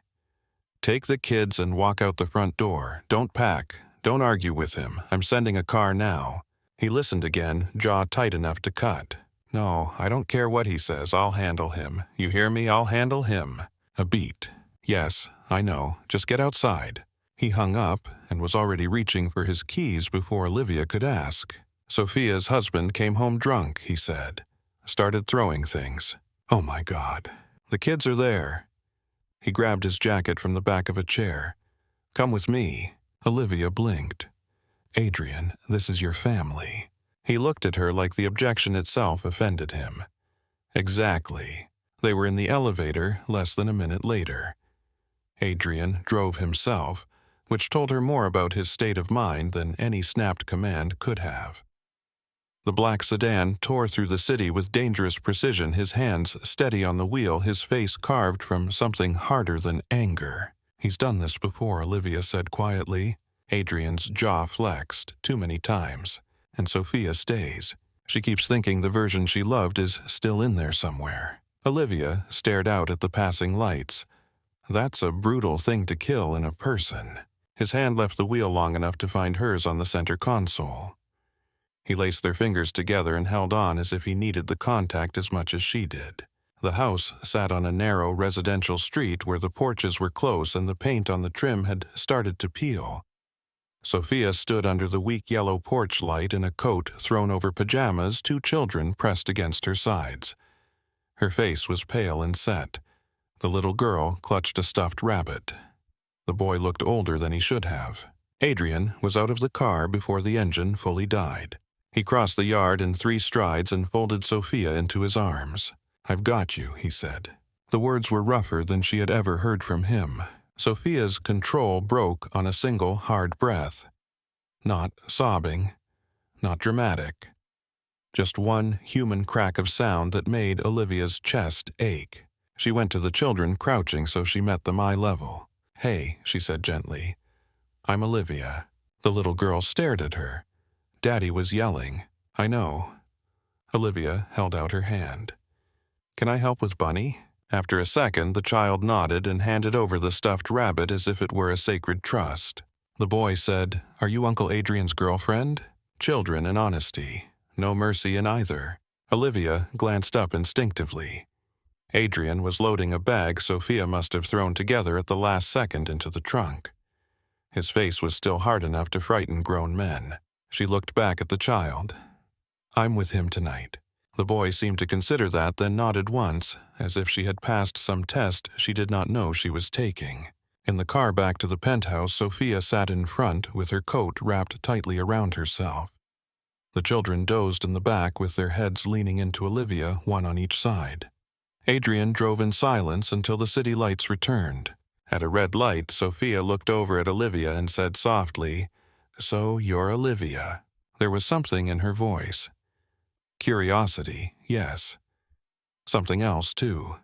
Take the kids and walk out the front door. Don't pack. Don't argue with him. I'm sending a car now. He listened again, jaw tight enough to cut. No, I don't care what he says. I'll handle him. You hear me? I'll handle him. A beat. Yes, I know. Just get outside. He hung up and was already reaching for his keys before Olivia could ask. Sophia's husband came home drunk, he said. Started throwing things. Oh my God. The kids are there. He grabbed his jacket from the back of a chair. Come with me. Olivia blinked. Adrian, this is your family. He looked at her like the objection itself offended him. Exactly. They were in the elevator less than a minute later. Adrian drove himself, which told her more about his state of mind than any snapped command could have. The black sedan tore through the city with dangerous precision, his hands steady on the wheel, his face carved from something harder than anger. He's done this before, Olivia said quietly. Adrian's jaw flexed too many times, and Sophia stays. She keeps thinking the version she loved is still in there somewhere. Olivia stared out at the passing lights. That's a brutal thing to kill in a person. His hand left the wheel long enough to find hers on the center console. He laced their fingers together and held on as if he needed the contact as much as she did. The house sat on a narrow residential street where the porches were close and the paint on the trim had started to peel. Sophia stood under the weak yellow porch light in a coat thrown over pajamas, two children pressed against her sides. Her face was pale and set. The little girl clutched a stuffed rabbit. The boy looked older than he should have. Adrian was out of the car before the engine fully died. He crossed the yard in 3 strides and folded Sophia into his arms. I've got you, he said. The words were rougher than she had ever heard from him. Sophia's control broke on a single hard breath. Not sobbing, not dramatic. Just one human crack of sound that made Olivia's chest ache. She went to the children, crouching so she met them eye level. Hey, she said gently. I'm Olivia. The little girl stared at her. Daddy was yelling. I know. Olivia held out her hand. Can I help with Bunny? After a second, the child nodded and handed over the stuffed rabbit as if it were a sacred trust. The boy said, Are you Uncle Adrian's girlfriend? Children and honesty. No mercy in either. Olivia glanced up instinctively. Adrian was loading a bag Sophia must have thrown together at the last second into the trunk. His face was still hard enough to frighten grown men. She looked back at the child. I'm with him tonight. The boy seemed to consider that, then nodded once, as if she had passed some test she did not know she was taking. In the car back to the penthouse, Sophia sat in front with her coat wrapped tightly around herself. The children dozed in the back with their heads leaning into Olivia, one on each side. Adrian drove in silence until the city lights returned. At a red light, Sophia looked over at Olivia and said softly, So you're Olivia. There was something in her voice. Curiosity, yes. Something else, too.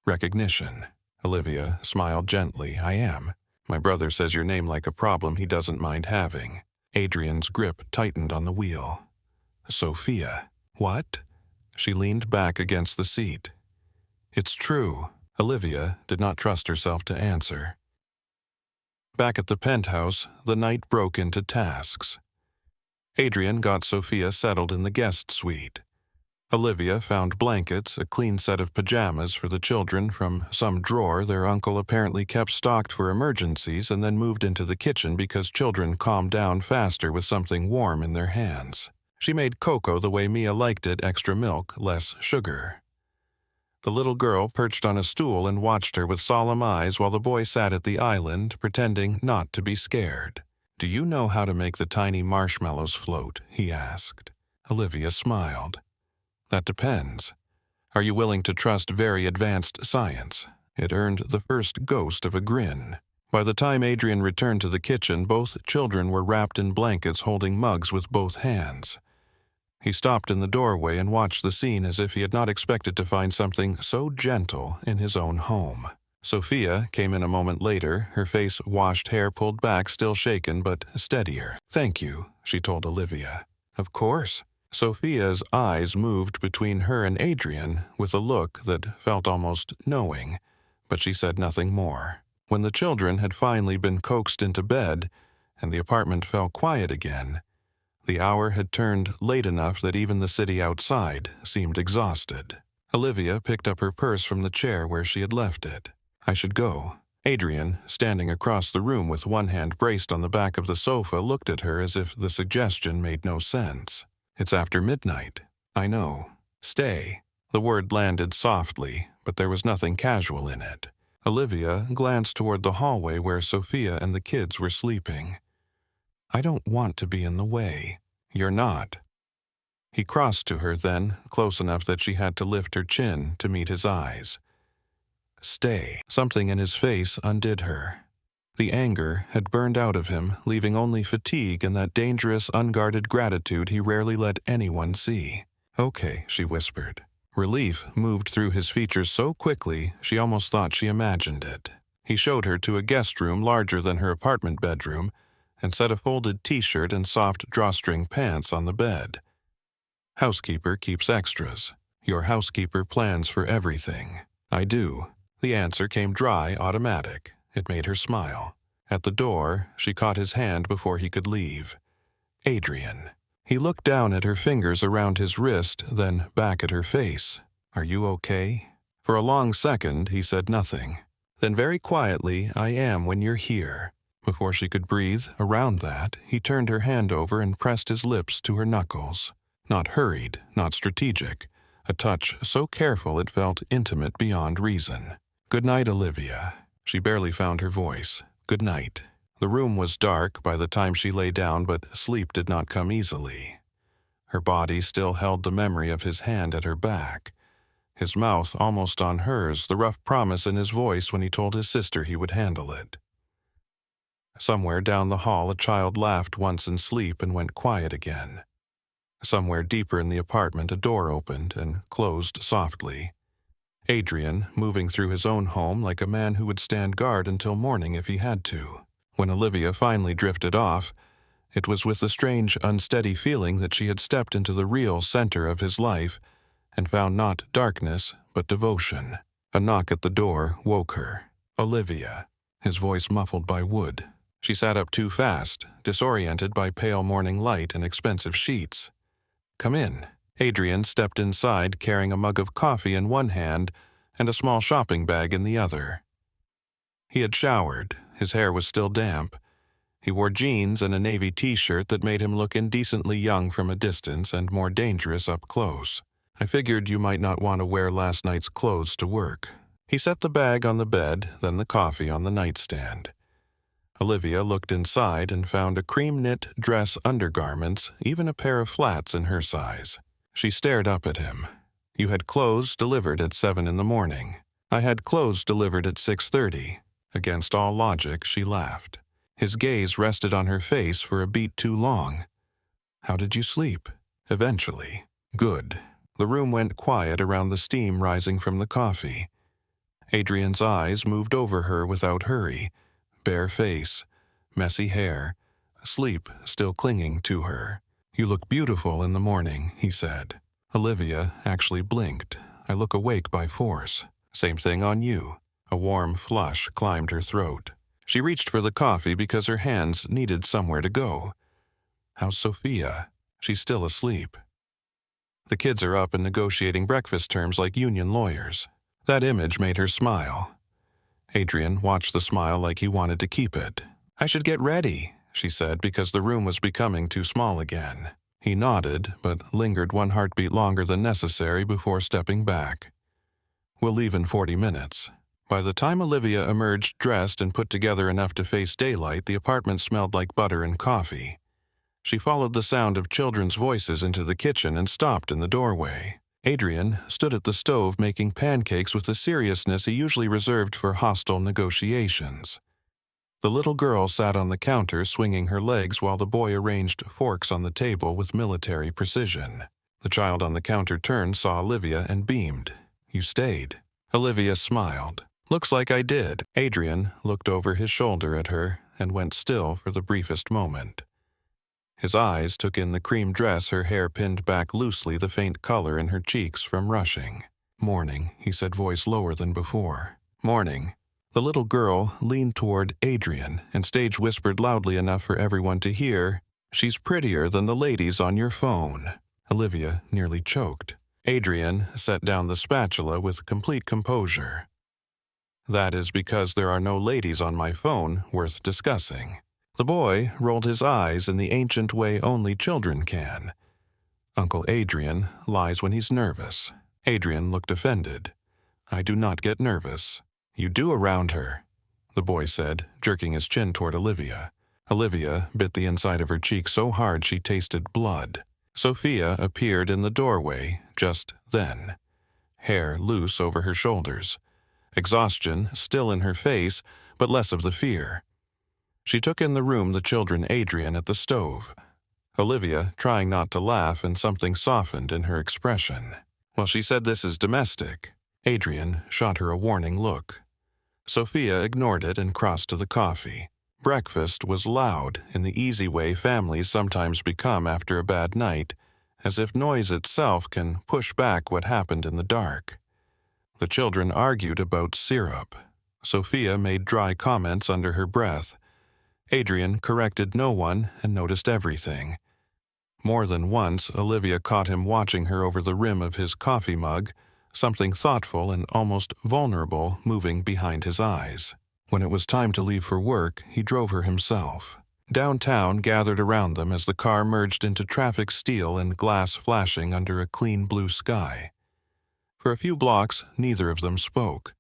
Recognition. Olivia smiled gently. I am. My brother says your name like a problem he doesn't mind having. Adrian's grip tightened on the wheel. Sophia. What? She leaned back against the seat. It's true. Olivia did not trust herself to answer. Back at the penthouse, the night broke into tasks. Adrian got Sophia settled in the guest suite. Olivia found blankets, a clean set of pajamas for the children from some drawer their uncle apparently kept stocked for emergencies, and then moved into the kitchen because children calmed down faster with something warm in their hands. She made cocoa the way Mia liked it, extra milk, less sugar. The little girl perched on a stool and watched her with solemn eyes while the boy sat at the island, pretending not to be scared. Do you know how to make the tiny marshmallows float? He asked. Olivia smiled. That depends. Are you willing to trust very advanced science? It earned the first ghost of a grin. By the time Adrian returned to the kitchen, both children were wrapped in blankets holding mugs with both hands. He stopped in the doorway and watched the scene as if he had not expected to find something so gentle in his own home. Sophia came in a moment later, her face washed, hair pulled back, still shaken but steadier. Thank you, she told Olivia. Of course. Sophia's eyes moved between her and Adrian with a look that felt almost knowing, but she said nothing more. When the children had finally been coaxed into bed and the apartment fell quiet again, the hour had turned late enough that even the city outside seemed exhausted. Olivia picked up her purse from the chair where she had left it. I should go. Adrian, standing across the room with one hand braced on the back of the sofa, looked at her as if the suggestion made no sense. "It's after midnight." "I know. Stay." The word landed softly, but there was nothing casual in it. Olivia glanced toward the hallway where Sophia and the kids were sleeping. "I don't want to be in the way." "You're not." He crossed to her then, close enough that she had to lift her chin to meet his eyes. "Stay." Something in his face undid her. The anger had burned out of him, leaving only fatigue and that dangerous, unguarded gratitude he rarely let anyone see. "Okay," she whispered. Relief moved through his features so quickly she almost thought she imagined it. He showed her to a guest room larger than her apartment bedroom and set a folded t-shirt and soft drawstring pants on the bed. "Housekeeper keeps extras. Your housekeeper plans for everything." "I do." The answer came dry, automatic. It made her smile. At the door, she caught his hand before he could leave. "Adrian." He looked down at her fingers around his wrist, then back at her face. "Are you okay?" For a long second, he said nothing. Then very quietly, "I am when you're here." Before she could breathe around that, he turned her hand over and pressed his lips to her knuckles. Not hurried, not strategic. A touch so careful it felt intimate beyond reason. "Good night, Olivia." She barely found her voice. "Good night." The room was dark by the time she lay down, but sleep did not come easily. Her body still held the memory of his hand at her back, his mouth almost on hers, the rough promise in his voice when he told his sister he would handle it. Somewhere down the hall a child laughed once in sleep and went quiet again. Somewhere deeper in the apartment a door opened and closed softly. Adrian, moving through his own home like a man who would stand guard until morning if he had to. When Olivia finally drifted off, it was with the strange, unsteady feeling that she had stepped into the real center of his life and found not darkness, but devotion. A knock at the door woke her. "Olivia," his voice muffled by wood. She sat up too fast, disoriented by pale morning light and expensive sheets. "Come in." Adrian stepped inside carrying a mug of coffee in one hand and a small shopping bag in the other. He had showered. His hair was still damp. He wore jeans and a navy t-shirt that made him look indecently young from a distance and more dangerous up close. "I figured you might not want to wear last night's clothes to work." He set the bag on the bed, then the coffee on the nightstand. Olivia looked inside and found a cream-knit dress undergarments, even a pair of flats in her size. She stared up at him. "You had clothes delivered at 7 in the morning. I had clothes delivered at 6:30. Against all logic, she laughed. His gaze rested on her face for a beat too long. "How did you sleep?" "Eventually." "Good." The room went quiet around the steam rising from the coffee. Adrian's eyes moved over her without hurry. Bare face, messy hair, sleep still clinging to her. "You look beautiful in the morning," he said. Olivia actually blinked. "I look awake by force." "Same thing on you." A warm flush climbed her throat. She reached for the coffee because her hands needed somewhere to go. "How's Sophia?" "She's still asleep." "The kids are up and negotiating breakfast terms like union lawyers." That image made her smile. Adrian watched the smile like he wanted to keep it. "I should get ready," she said, because the room was becoming too small again. He nodded, but lingered one heartbeat longer than necessary before stepping back. "We'll leave in 40 minutes. By the time Olivia emerged dressed and put together enough to face daylight, the apartment smelled like butter and coffee. She followed the sound of children's voices into the kitchen and stopped in the doorway. Adrian stood at the stove making pancakes with the seriousness he usually reserved for hostile negotiations. The little girl sat on the counter swinging her legs while the boy arranged forks on the table with military precision. The child on the counter turned, saw Olivia, and beamed. "You stayed." Olivia smiled. "Looks like I did." Adrian looked over his shoulder at her and went still for the briefest moment. His eyes took in the cream dress, her hair pinned back loosely, the faint color in her cheeks from rushing. "Morning," he said, voice lower than before. "Morning." The little girl leaned toward Adrian and stage whispered loudly enough for everyone to hear, "She's prettier than the ladies on your phone." Olivia nearly choked. Adrian set down the spatula with complete composure. That is because there are no ladies on my phone worth discussing. The boy rolled his eyes in the ancient way only children can. Uncle Adrian lies when he's nervous. Adrian looked offended. I do not get nervous. You do around her, the boy said, jerking his chin toward Olivia. Olivia bit the inside of her cheek so hard she tasted blood. Sophia appeared in the doorway just then, hair loose over her shoulders, exhaustion still in her face, but less of the fear. She took in the room the children Adrian at the stove. Olivia trying not to laugh, and something softened in her expression. Well, she said this is domestic. Adrian shot her a warning look. Sophia ignored it and crossed to the coffee. Breakfast was loud in the easy way families sometimes become after a bad night, as if noise itself can push back what happened in the dark. The children argued about syrup. Sophia made dry comments under her breath. Adrian corrected no one and noticed everything. More than once, Olivia caught him watching her over the rim of his coffee mug, something thoughtful and almost vulnerable moving behind his eyes. When it was time to leave for work, he drove her himself. Downtown gathered around them as the car merged into traffic steel and glass flashing under a clean blue sky. For a few blocks, neither of them spoke.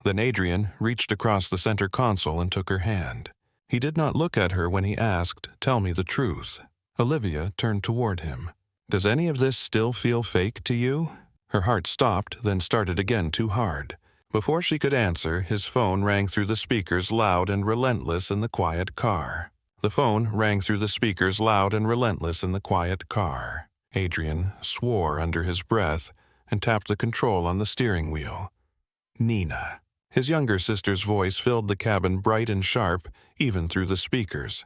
Then Adrian reached across the center console and took her hand. He did not look at her when he asked, "Tell me the truth." Olivia turned toward him. "Does any of this still feel fake to you?" Her heart stopped, then started again too hard. Before she could answer, his phone rang through the speakers loud and relentless in the quiet car. The phone rang through the speakers loud and relentless in the quiet car. Adrian swore under his breath and tapped the control on the steering wheel. Nina. His younger sister's voice filled the cabin bright and sharp, even through the speakers.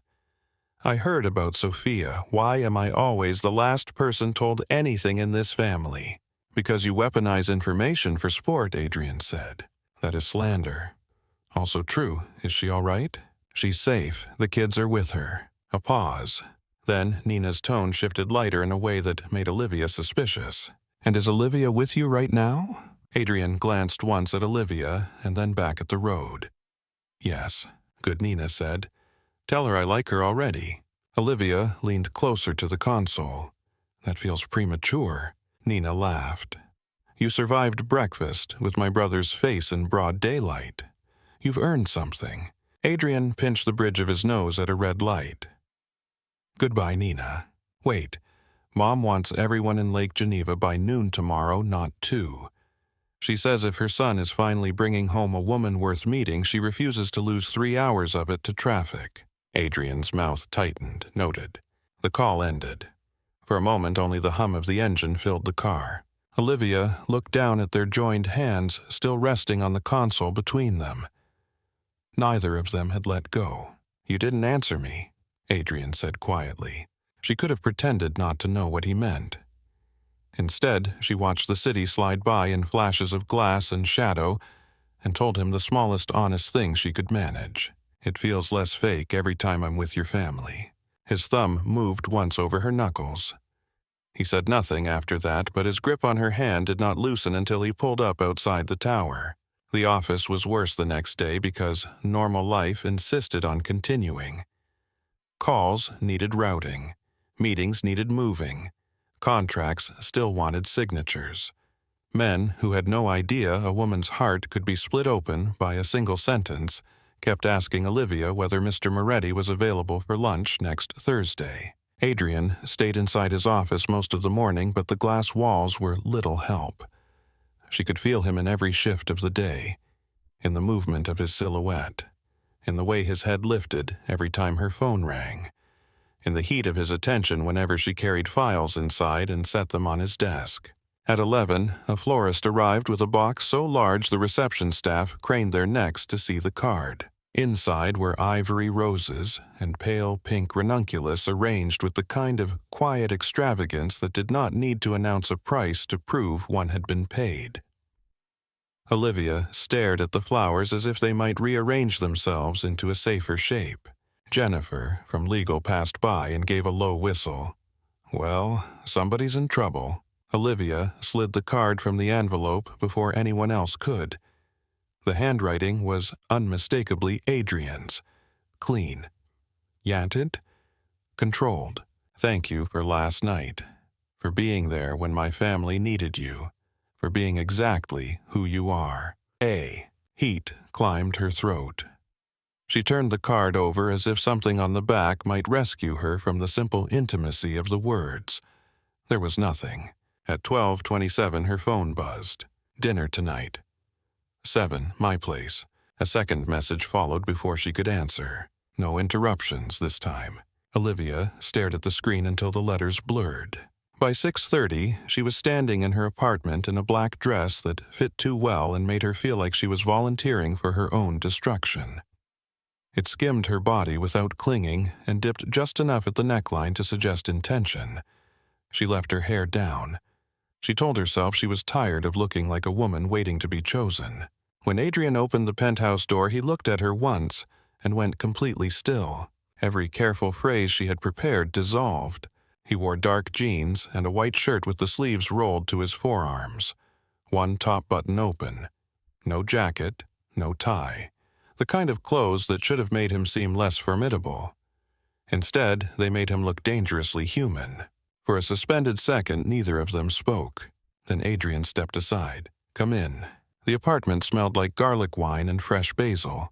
I heard about Sophia. Why am I always the last person told anything in this family? Because you weaponize information for sport, Adrian said. That is slander. Also true. Is she all right? She's safe. The kids are with her. A pause. Then Nina's tone shifted lighter in a way that made Olivia suspicious. And is Olivia with you right now? Adrian glanced once at Olivia and then back at the road. Yes, good, Nina said. Tell her I like her already. Olivia leaned closer to the console. That feels premature. Nina laughed. You survived breakfast with my brother's face in broad daylight. You've earned something. Adrian pinched the bridge of his nose at a red light. Goodbye, Nina. Wait. Mom wants everyone in Lake Geneva by noon tomorrow, not 2. She says if her son is finally bringing home a woman worth meeting, she refuses to lose 3 hours of it to traffic. Adrian's mouth tightened, noted. The call ended. For a moment, only the hum of the engine filled the car. Olivia looked down at their joined hands still resting on the console between them. Neither of them had let go. You didn't answer me, Adrian said quietly. She could have pretended not to know what he meant. Instead, she watched the city slide by in flashes of glass and shadow and told him the smallest honest thing she could manage. It feels less fake every time I'm with your family. His thumb moved once over her knuckles. He said nothing after that, but his grip on her hand did not loosen until he pulled up outside the tower. The office was worse the next day because normal life insisted on continuing. Calls needed routing. Meetings needed moving. Contracts still wanted signatures. Men who had no idea a woman's heart could be split open by a single sentence kept asking Olivia whether Mr. Moretti was available for lunch next Thursday. Adrian stayed inside his office most of the morning, but the glass walls were little help. She could feel him in every shift of the day, in the movement of his silhouette, in the way his head lifted every time her phone rang, in the heat of his attention whenever she carried files inside and set them on his desk. At 11, a florist arrived with a box so large the reception staff craned their necks to see the card. Inside were ivory roses and pale pink ranunculus arranged with the kind of quiet extravagance that did not need to announce a price to prove one had been paid. Olivia stared at the flowers as if they might rearrange themselves into a safer shape. Jennifer, from legal, passed by and gave a low whistle. Well, somebody's in trouble. Olivia slid the card from the envelope before anyone else could. The handwriting was unmistakably Adrian's. Clean. Yanted? Controlled. Thank you for last night. For being there when my family needed you. For being exactly who you are. Heat climbed her throat. She turned the card over as if something on the back might rescue her from the simple intimacy of the words. There was nothing. At 12:27 her phone buzzed. Dinner tonight. 7, my place. A second message followed before she could answer. No interruptions this time. Olivia stared at the screen until the letters blurred. By 6:30, she was standing in her apartment in a black dress that fit too well and made her feel like she was volunteering for her own destruction. It skimmed her body without clinging and dipped just enough at the neckline to suggest intention. She left her hair down. She told herself she was tired of looking like a woman waiting to be chosen. When Adrian opened the penthouse door, he looked at her once and went completely still. Every careful phrase she had prepared dissolved. He wore dark jeans and a white shirt with the sleeves rolled to his forearms. One top button open. No jacket, no tie. The kind of clothes that should have made him seem less formidable. Instead, they made him look dangerously human. For a suspended second, neither of them spoke. Then Adrian stepped aside. Come in. The apartment smelled like garlic wine and fresh basil.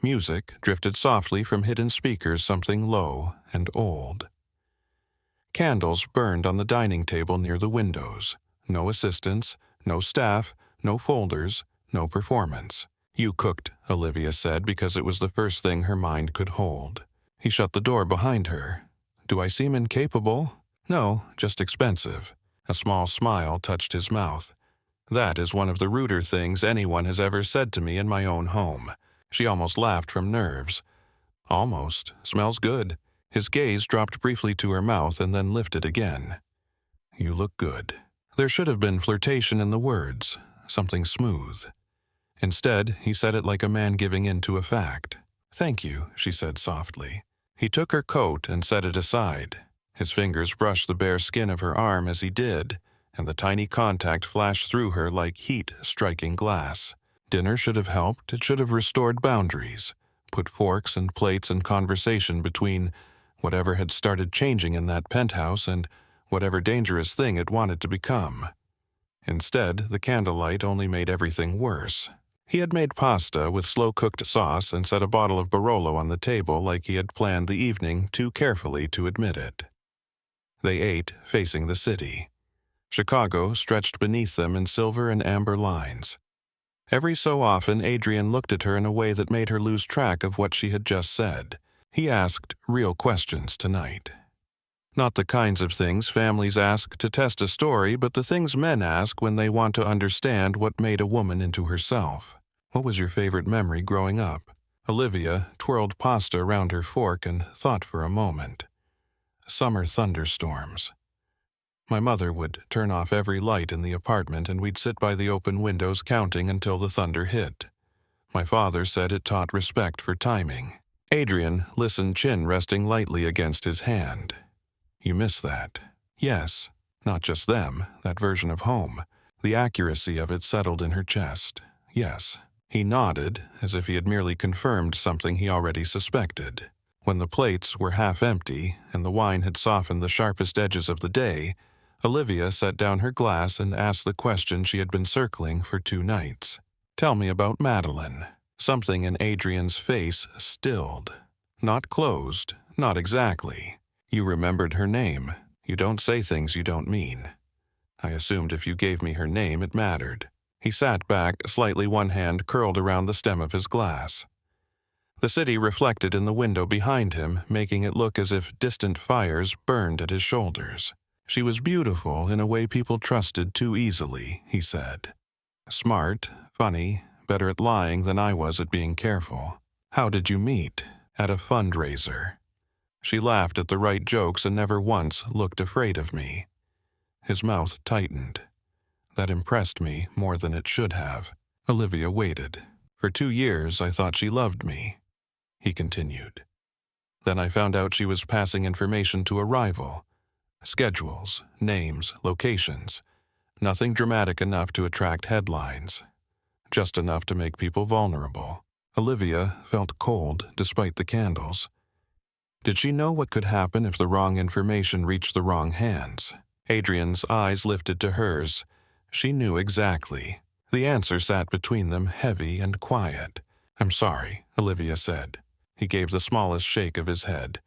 Music drifted softly from hidden speakers, something low and old. Candles burned on the dining table near the windows. No assistants, no staff, no folders, no performance. You cooked, Olivia said, because it was the first thing her mind could hold. He shut the door behind her. Do I seem incapable? No, just expensive. A small smile touched his mouth. That is one of the ruder things anyone has ever said to me in my own home. She almost laughed from nerves. Almost. Smells good. His gaze dropped briefly to her mouth and then lifted again. You look good. There should have been flirtation in the words, something smooth. Instead, he said it like a man giving in to a fact. Thank you, she said softly. He took her coat and set it aside. His fingers brushed the bare skin of her arm as he did, and the tiny contact flashed through her like heat striking glass. Dinner should have helped. It should have restored boundaries, put forks and plates and conversation between whatever had started changing in that penthouse and whatever dangerous thing it wanted to become. Instead, the candlelight only made everything worse. He had made pasta with slow-cooked sauce and set a bottle of Barolo on the table like he had planned the evening too carefully to admit it. They ate, facing the city. Chicago stretched beneath them in silver and amber lines. Every so often, Adrian looked at her in a way that made her lose track of what she had just said. He asked real questions tonight. Not the kinds of things families ask to test a story, but the things men ask when they want to understand what made a woman into herself. What was your favorite memory growing up? Olivia twirled pasta around her fork and thought for a moment. Summer thunderstorms. My mother would turn off every light in the apartment and we'd sit by the open windows counting until the thunder hit. My father said it taught respect for timing. Adrian listened, chin resting lightly against his hand. You miss that? Yes. Not just them, that version of home. The accuracy of it settled in her chest. Yes. He nodded, as if he had merely confirmed something he already suspected. When the plates were half empty and the wine had softened the sharpest edges of the day, Olivia set down her glass and asked the question she had been circling for 2 nights. Tell me about Madeline. Something in Adrian's face stilled. Not closed, not exactly. You remembered her name. You don't say things you don't mean. I assumed if you gave me her name, it mattered. He sat back, slightly one hand curled around the stem of his glass. The city reflected in the window behind him, making it look as if distant fires burned at his shoulders. She was beautiful in a way people trusted too easily, he said. Smart, funny, better at lying than I was at being careful. How did you meet? At a fundraiser. She laughed at the right jokes and never once looked afraid of me. His mouth tightened. That impressed me more than it should have. Olivia waited. For 2 years, I thought she loved me. He continued. Then I found out she was passing information to a rival. Schedules, names, locations. Nothing dramatic enough to attract headlines. just enough to make people vulnerable. Olivia felt cold despite the candles. Did she know what could happen if the wrong information reached the wrong hands? Adrian's eyes lifted to hers. She knew exactly. The answer sat between them, heavy and quiet. "I'm sorry," Olivia said. He gave the smallest shake of his head.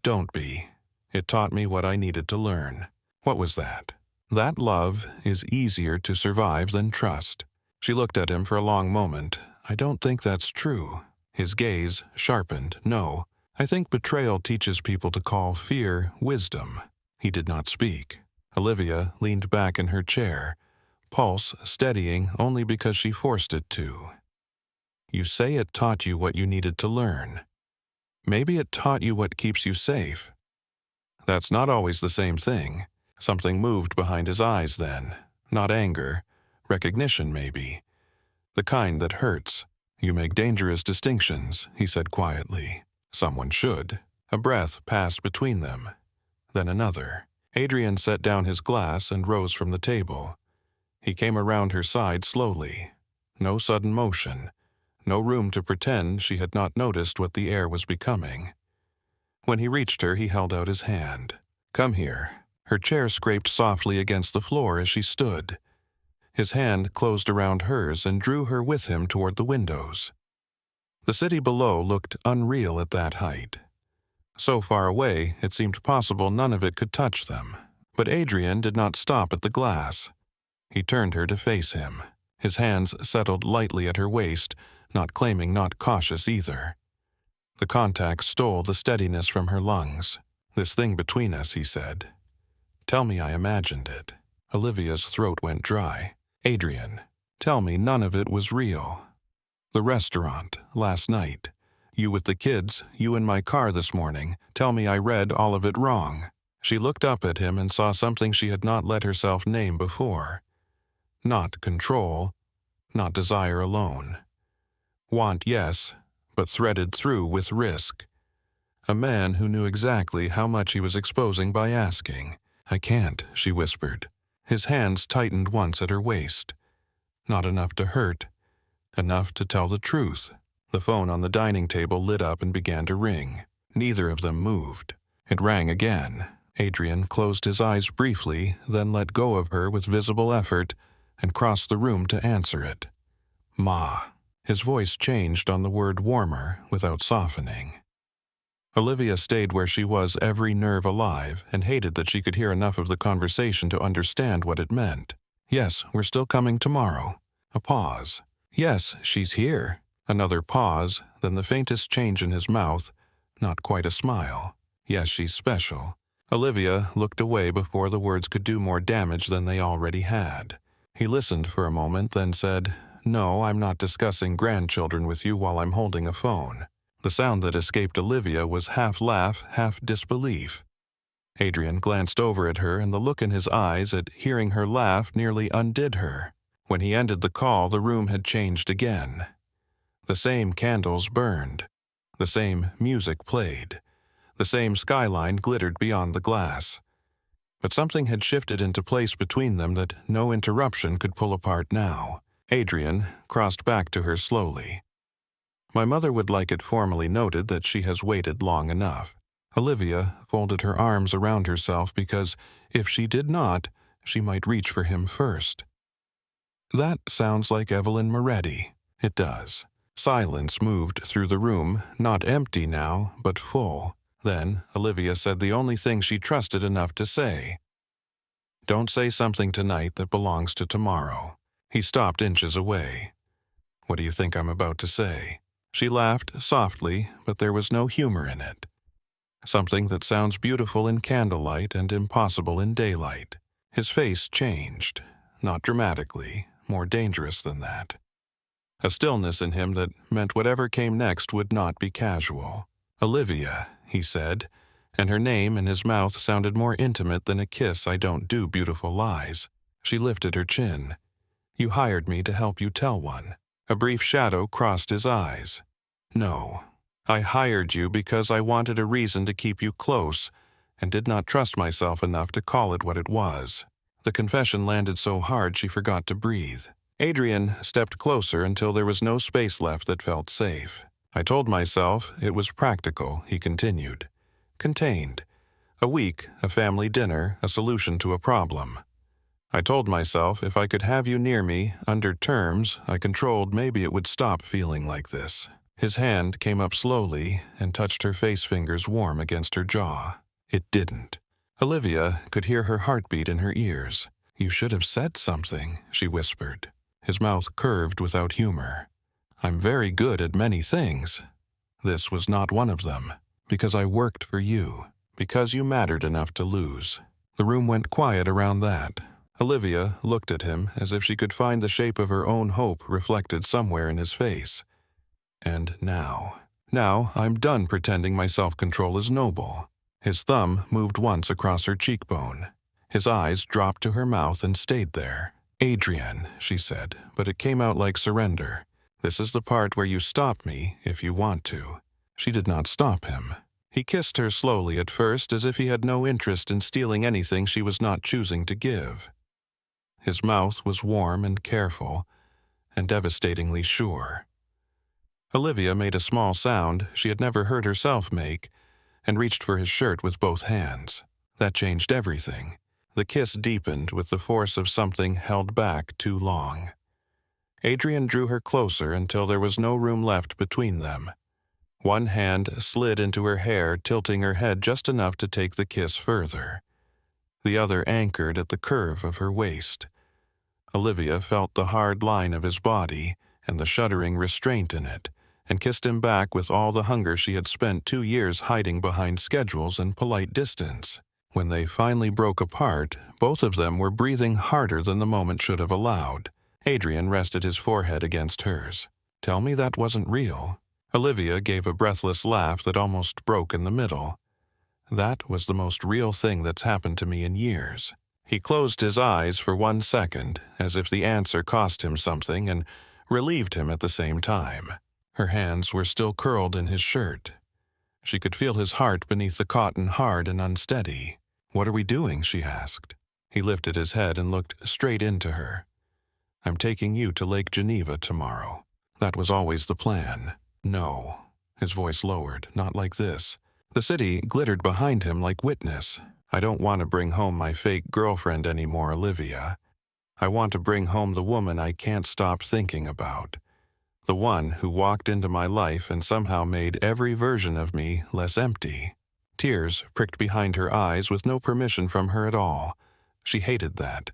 "Don't be. It taught me what I needed to learn." What was that? That love is easier to survive than trust. She looked at him for a long moment. "I don't think that's true." His gaze sharpened. "No, I think betrayal teaches people to call fear wisdom." He did not speak. Olivia leaned back in her chair, pulse steadying only because she forced it to. "You say it taught you what you needed to learn. Maybe it taught you what keeps you safe." That's not always the same thing. Something moved behind his eyes then. Not anger. Recognition, maybe. The kind that hurts. "You make dangerous distinctions," he said quietly. "Someone should." A breath passed between them. Then another. Adrian set down his glass and rose from the table. He came around her side slowly. No sudden motion. No room to pretend she had not noticed what the air was becoming. When he reached her, he held out his hand. "Come here." Her chair scraped softly against the floor as she stood. His hand closed around hers and drew her with him toward the windows. The city below looked unreal at that height. So far away, it seemed possible none of it could touch them. But Adrian did not stop at the glass. He turned her to face him. His hands settled lightly at her waist, not claiming, not cautious either. The contact stole the steadiness from her lungs. "This thing between us," he said. "Tell me I imagined it." Olivia's throat went dry. "Adrian, tell me none of it was real. The restaurant, last night. You with the kids, you in my car this morning. Tell me I read all of it wrong." She looked up at him and saw something she had not let herself name before. Not control, not desire alone. Want, yes, but threaded through with risk. A man who knew exactly how much he was exposing by asking. "I can't," she whispered. His hands tightened once at her waist. Not enough to hurt, enough to tell the truth. The phone on the dining table lit up and began to ring. Neither of them moved. It rang again. Adrian closed his eyes briefly, then let go of her with visible effort and crossed the room to answer it. "Ma." His voice changed on the word warmer without softening. Olivia stayed where she was, every nerve alive, and hated that she could hear enough of the conversation to understand what it meant. "Yes, we're still coming tomorrow." A pause. "Yes, she's here." Another pause, then the faintest change in his mouth, not quite a smile. "Yes, she's special." Olivia looked away before the words could do more damage than they already had. He listened for a moment, then said, "No, I'm not discussing grandchildren with you while I'm holding a phone." The sound that escaped Olivia was half laugh, half disbelief. Adrian glanced over at her, and the look in his eyes at hearing her laugh nearly undid her. When he ended the call, the room had changed again. The same candles burned. The same music played. The same skyline glittered beyond the glass. But something had shifted into place between them that no interruption could pull apart now. Adrian crossed back to her slowly. "My mother would like it formally noted that she has waited long enough." Olivia folded her arms around herself because, if she did not, she might reach for him first. "That sounds like Evelyn Moretti." "It does." Silence moved through the room, not empty now, but full. Then Olivia said the only thing she trusted enough to say. "Don't say something tonight that belongs to tomorrow." He stopped inches away. "What do you think I'm about to say?" She laughed softly, but there was no humor in it. "Something that sounds beautiful in candlelight and impossible in daylight." His face changed, not dramatically, more dangerous than that. A stillness in him that meant whatever came next would not be casual. "Olivia," he said, and her name in his mouth sounded more intimate than a kiss. "I don't do beautiful lies." She lifted her chin. "You hired me to help you tell one." A brief shadow crossed his eyes. "No. I hired you because I wanted a reason to keep you close and did not trust myself enough to call it what it was." The confession landed so hard she forgot to breathe. Adrian stepped closer until there was no space left that felt safe. I told myself it was practical, he continued. Contained. A week, a family dinner, a solution to a problem. I told myself if I could have you near me, under terms I controlled, maybe it would stop feeling like this. His hand came up slowly and touched her face fingers warm against her jaw. It didn't. Olivia could hear her heartbeat in her ears. You should have said something, she whispered. His mouth curved without humor. I'm very good at many things. This was not one of them. Because I worked for you. Because you mattered enough to lose. The room went quiet around that. Olivia looked at him as if she could find the shape of her own hope reflected somewhere in his face. And now I'm done pretending my self-control is noble. His thumb moved once across her cheekbone. His eyes dropped to her mouth and stayed there. Adrian, she said, but it came out like surrender. This is the part where you stop me if you want to. She did not stop him. He kissed her slowly at first as if he had no interest in stealing anything she was not choosing to give. His mouth was warm and careful, and devastatingly sure. Olivia made a small sound she had never heard herself make, and reached for his shirt with both hands. That changed everything. The kiss deepened with the force of something held back too long. Adrian drew her closer until there was no room left between them. One hand slid into her hair, tilting her head just enough to take the kiss further. The other anchored at the curve of her waist. Olivia felt the hard line of his body and the shuddering restraint in it, and kissed him back with all the hunger she had spent 2 years hiding behind schedules and polite distance. When they finally broke apart, both of them were breathing harder than the moment should have allowed. Adrian rested his forehead against hers. Tell me that wasn't real. Olivia gave a breathless laugh that almost broke in the middle. That was the most real thing that's happened to me in years. He closed his eyes for 1 second, as if the answer cost him something and relieved him at the same time. Her hands were still curled in his shirt. She could feel his heart beneath the cotton, hard and unsteady. What are we doing? She asked. He lifted his head and looked straight into her. I'm taking you to Lake Geneva tomorrow. That was always the plan. No. His voice lowered. Not like this. The city glittered behind him like witness. I don't want to bring home my fake girlfriend anymore, Olivia. I want to bring home the woman I can't stop thinking about. The one who walked into my life and somehow made every version of me less empty. Tears pricked behind her eyes with no permission from her at all. She hated that.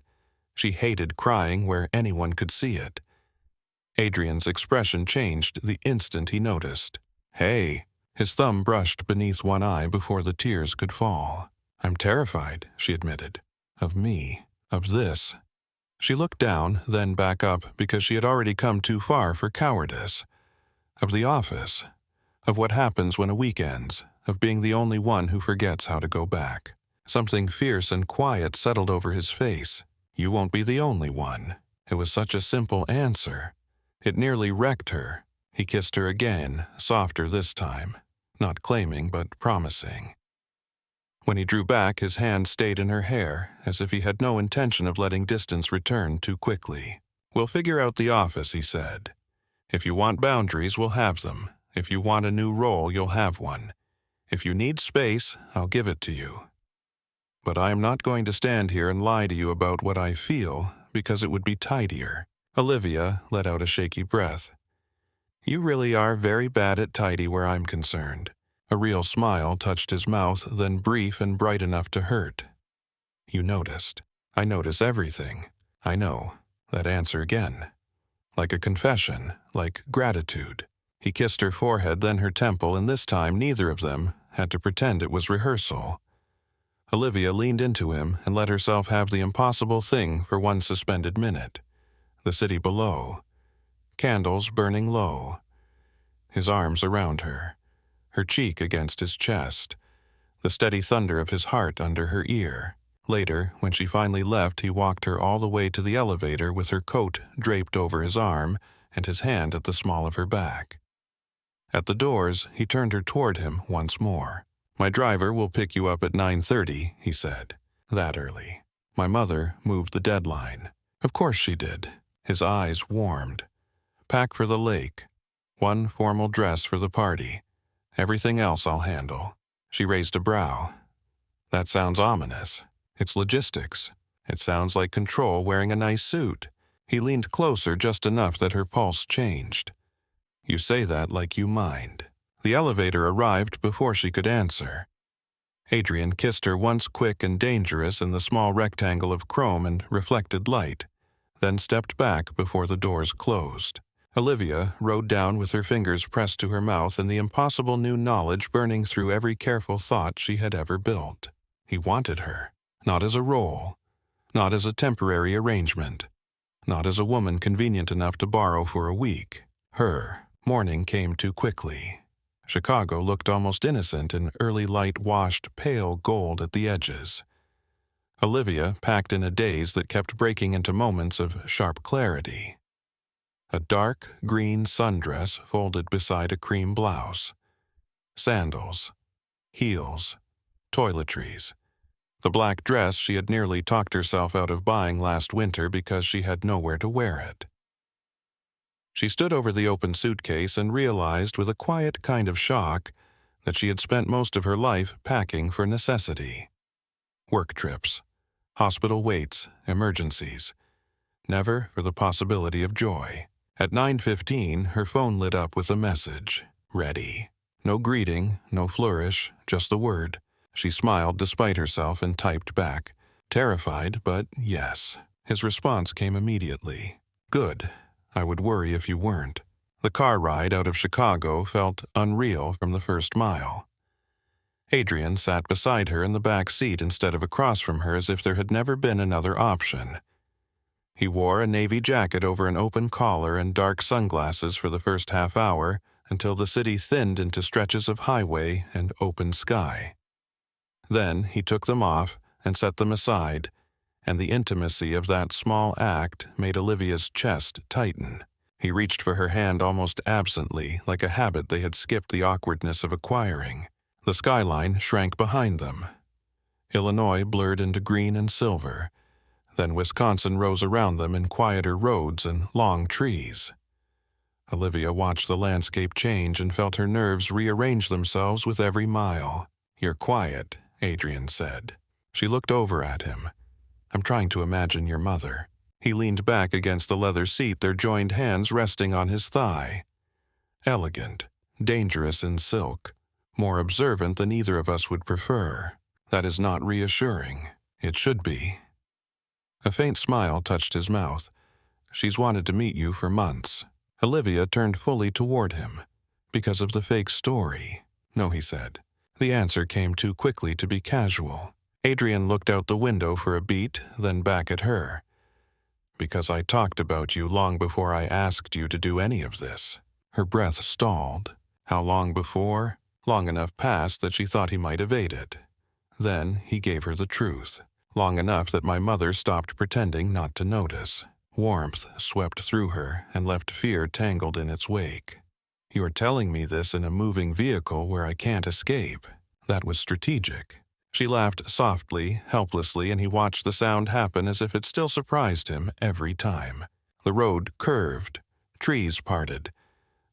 She hated crying where anyone could see it. Adrian's expression changed the instant he noticed. Hey! His thumb brushed beneath one eye before the tears could fall. I'm terrified, she admitted. Of me. Of this. She looked down, then back up because she had already come too far for cowardice. Of the office. Of what happens when a week ends. Of being the only one who forgets how to go back. Something fierce and quiet settled over his face. You won't be the only one. It was such a simple answer. It nearly wrecked her. He kissed her again, softer this time. Not claiming, but promising. When he drew back, his hand stayed in her hair, as if he had no intention of letting distance return too quickly. We'll figure out the office, he said. If you want boundaries, we'll have them. If you want a new role, you'll have one. If you need space, I'll give it to you. But I am not going to stand here and lie to you about what I feel, because it would be tidier. Olivia let out a shaky breath. You really are very bad at tidy where I'm concerned. A real smile touched his mouth, then brief and bright enough to hurt. You noticed. I notice everything. I know. That answer again. Like a confession, like gratitude. He kissed her forehead, then her temple, and this time neither of them had to pretend it was rehearsal. Olivia leaned into him and let herself have the impossible thing for 1 suspended minute. The city below. Candles burning low. His arms around her. Her cheek against his chest. The steady thunder of his heart under her ear. Later, when she finally left, he walked her all the way to the elevator with her coat draped over his arm and his hand at the small of her back. At the doors, he turned her toward him once more. My driver will pick you up at 9:30, he said. That early. My mother moved the deadline. Of course she did. His eyes warmed. Pack for the lake. One formal dress for the party. Everything else I'll handle. She raised a brow. That sounds ominous. It's logistics. It sounds like control wearing a nice suit. He leaned closer just enough that her pulse changed. You say that like you mind. The elevator arrived before she could answer. Adrian kissed her once quick and dangerous in the small rectangle of chrome and reflected light, then stepped back before the doors closed. Olivia rode down with her fingers pressed to her mouth and the impossible new knowledge burning through every careful thought she had ever built. He wanted her, not as a role, not as a temporary arrangement, not as a woman convenient enough to borrow for a week. Her morning came too quickly. Chicago looked almost innocent in early light-washed pale gold at the edges. Olivia packed in a daze that kept breaking into moments of sharp clarity. A dark green sundress folded beside a cream blouse. Sandals. Heels. Toiletries. The black dress she had nearly talked herself out of buying last winter because she had nowhere to wear it. She stood over the open suitcase and realized with a quiet kind of shock that she had spent most of her life packing for necessity. Work trips. Hospital waits. Emergencies. Never for the possibility of joy. At 9:15, her phone lit up with a message. Ready. No greeting, no flourish, just the word. She smiled despite herself and typed back. Terrified, but yes. His response came immediately. Good. I would worry if you weren't. The car ride out of Chicago felt unreal from the first mile. Adrian sat beside her in the back seat instead of across from her as if there had never been another option. He wore a navy jacket over an open collar and dark sunglasses for the first half hour until the city thinned into stretches of highway and open sky. Then he took them off and set them aside, and the intimacy of that small act made Olivia's chest tighten. He reached for her hand almost absently, like a habit they had skipped the awkwardness of acquiring. The skyline shrank behind them. Illinois blurred into green and silver. Then Wisconsin rose around them in quieter roads and long trees. Olivia watched the landscape change and felt her nerves rearrange themselves with every mile. You're quiet, Adrian said. She looked over at him. I'm trying to imagine your mother. He leaned back against the leather seat, their joined hands resting on his thigh. Elegant, dangerous in silk, more observant than either of us would prefer. That is not reassuring. It should be. A faint smile touched his mouth. She's wanted to meet you for months. Olivia turned fully toward him. Because of the fake story. No, he said. The answer came too quickly to be casual. Adrian looked out the window for a beat, then back at her. Because I talked about you long before I asked you to do any of this. Her breath stalled. How long before? Long enough past that she thought he might evade it. Then he gave her the truth. Long enough that my mother stopped pretending not to notice. Warmth swept through her and left fear tangled in its wake. You're telling me this in a moving vehicle where I can't escape. That was strategic. She laughed softly, helplessly, and he watched the sound happen as if it still surprised him every time. The road curved. Trees parted.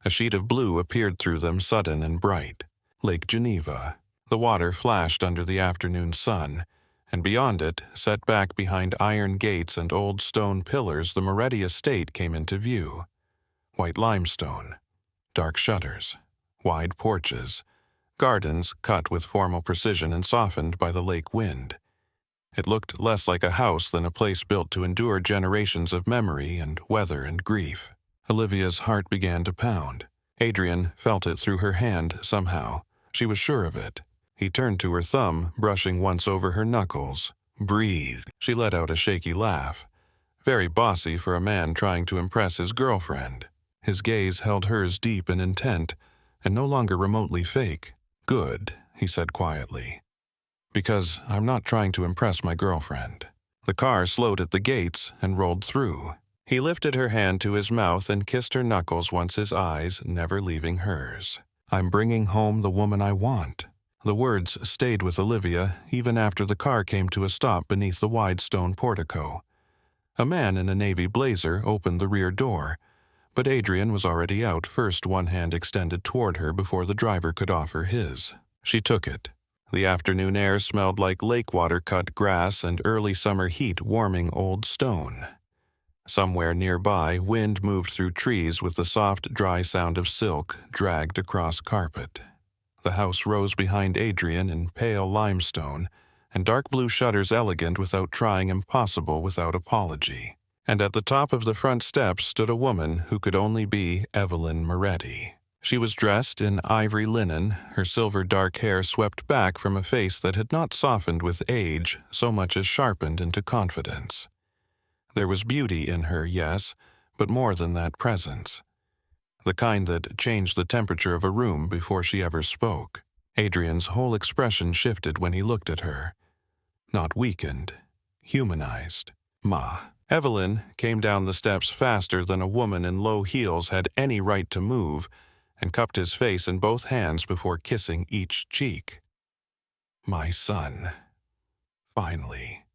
A sheet of blue appeared through them, sudden and bright. Lake Geneva. The water flashed under the afternoon sun, and beyond it, set back behind iron gates and old stone pillars, the Moretti estate came into view. White limestone, dark shutters, wide porches, gardens cut with formal precision and softened by the lake wind. It looked less like a house than a place built to endure generations of memory and weather and grief. Olivia's heart began to pound. Adrian felt it through her hand somehow. She was sure of it. He turned to her thumb, brushing once over her knuckles. Breathe. She let out a shaky laugh. Very bossy for a man trying to impress his girlfriend. His gaze held hers deep and intent, and no longer remotely fake. Good, he said quietly. Because I'm not trying to impress my girlfriend. The car slowed at the gates and rolled through. He lifted her hand to his mouth and kissed her knuckles once, his eyes never leaving hers. I'm bringing home the woman I want. The words stayed with Olivia even after the car came to a stop beneath the wide stone portico. A man in a navy blazer opened the rear door, but Adrian was already out, first one hand extended toward her before the driver could offer his. She took it. The afternoon air smelled like lake water, cut grass, and early summer heat warming old stone. Somewhere nearby, wind moved through trees with the soft, dry sound of silk dragged across carpet. The house rose behind Adrian in pale limestone, and dark blue shutters elegant without trying, impossible without apology. And at the top of the front steps stood a woman who could only be Evelyn Moretti. She was dressed in ivory linen, her silver dark hair swept back from a face that had not softened with age so much as sharpened into confidence. There was beauty in her, yes, but more than that, presence. The kind that changed the temperature of a room before she ever spoke. Adrian's whole expression shifted when he looked at her. Not weakened, humanized. Ma. Evelyn came down the steps faster than a woman in low heels had any right to move, and cupped his face in both hands before kissing each cheek. My son. Finally.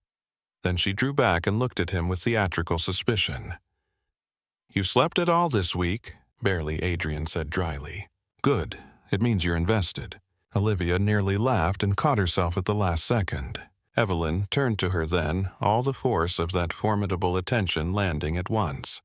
Then she drew back and looked at him with theatrical suspicion. You slept at all this week? Barely, Adrian said dryly. Good. It means you're invested. Olivia nearly laughed and caught herself at the last second. Evelyn turned to her then, all the force of that formidable attention landing at once.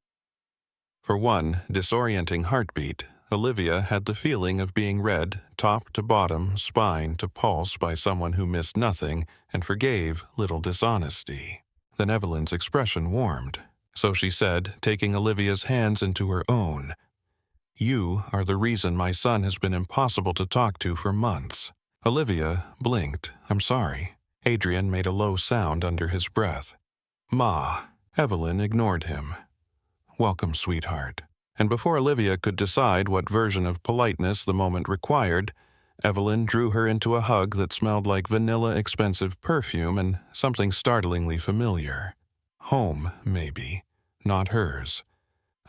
For one disorienting heartbeat, Olivia had the feeling of being read top to bottom, spine to pulse by someone who missed nothing and forgave little dishonesty. Then Evelyn's expression warmed. So she said, taking Olivia's hands into her own, You are the reason my son has been impossible to talk to for months. Olivia blinked. I'm sorry. Adrian made a low sound under his breath. Ma. Evelyn ignored him. Welcome, sweetheart. And before Olivia could decide what version of politeness the moment required, Evelyn drew her into a hug that smelled like vanilla expensive perfume and something startlingly familiar. Home, maybe, not hers.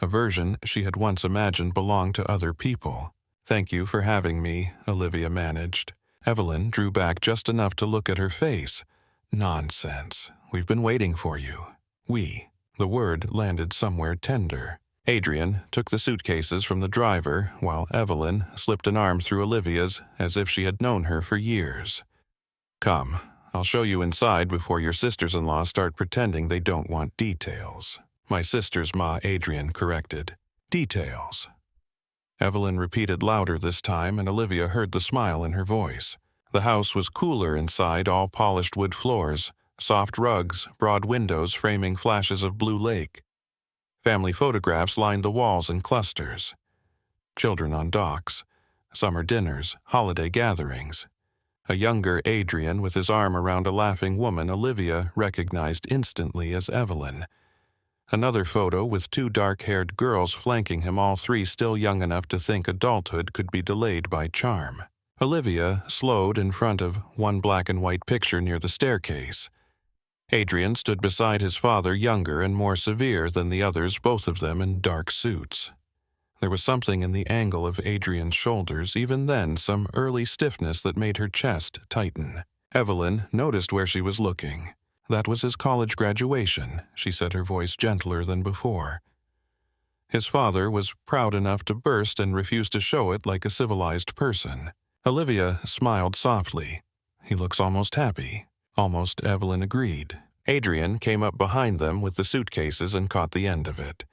A version she had once imagined belonged to other people. Thank you for having me, Olivia managed. Evelyn drew back just enough to look at her face. Nonsense. We've been waiting for you. We. The word landed somewhere tender. Adrian took the suitcases from the driver, while Evelyn slipped an arm through Olivia's as if she had known her for years. Come, I'll show you inside before your sisters-in-law start pretending they don't want details. My sisters, Ma, Adrian corrected. Details. Evelyn repeated louder this time, and Olivia heard the smile in her voice. The house was cooler inside, all polished wood floors, soft rugs, broad windows framing flashes of blue lake. Family photographs lined the walls in clusters. Children on docks, summer dinners, holiday gatherings. A younger Adrian with his arm around a laughing woman Olivia recognized instantly as Evelyn. Another photo with two dark-haired girls flanking him, all three still young enough to think adulthood could be delayed by charm. Olivia slowed in front of one black and white picture near the staircase. Adrian stood beside his father, younger and more severe than the others, both of them in dark suits. There was something in the angle of Adrian's shoulders, even then some early stiffness that made her chest tighten. Evelyn noticed where she was looking. That was his college graduation, she said, her voice gentler than before. His father was proud enough to burst and refused to show it like a civilized person. Olivia smiled softly. He looks almost happy. Almost, Evelyn agreed. Adrian came up behind them with the suitcases and caught the end of it.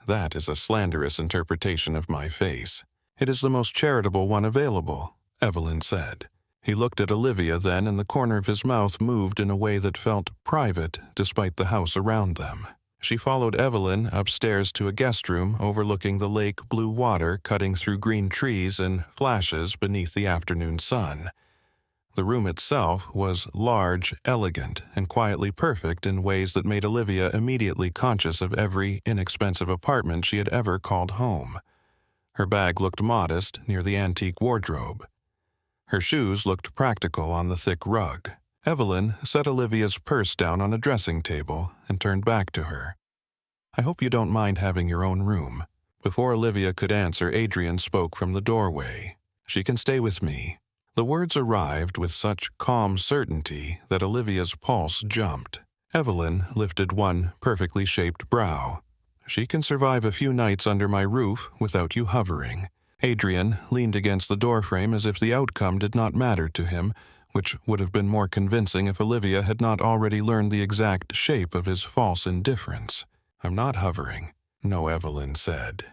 That is a slanderous interpretation of my face. It is the most charitable one available, Evelyn said. He looked at Olivia then, and the corner of his mouth moved in a way that felt private despite the house around them. She followed Evelyn upstairs to a guest room overlooking the lake blue water cutting through green trees in flashes beneath the afternoon sun. The room itself was large, elegant, and quietly perfect in ways that made Olivia immediately conscious of every inexpensive apartment she had ever called home. Her bag looked modest near the antique wardrobe. Her shoes looked practical on the thick rug. Evelyn set Olivia's purse down on a dressing table and turned back to her. I hope you don't mind having your own room. Before Olivia could answer, Adrian spoke from the doorway. She can stay with me. The words arrived with such calm certainty that Olivia's pulse jumped. Evelyn lifted one perfectly shaped brow. She can survive a few nights under my roof without you hovering. Adrian leaned against the doorframe as if the outcome did not matter to him, which would have been more convincing if Olivia had not already learned the exact shape of his false indifference. I'm not hovering. No, Evelyn said.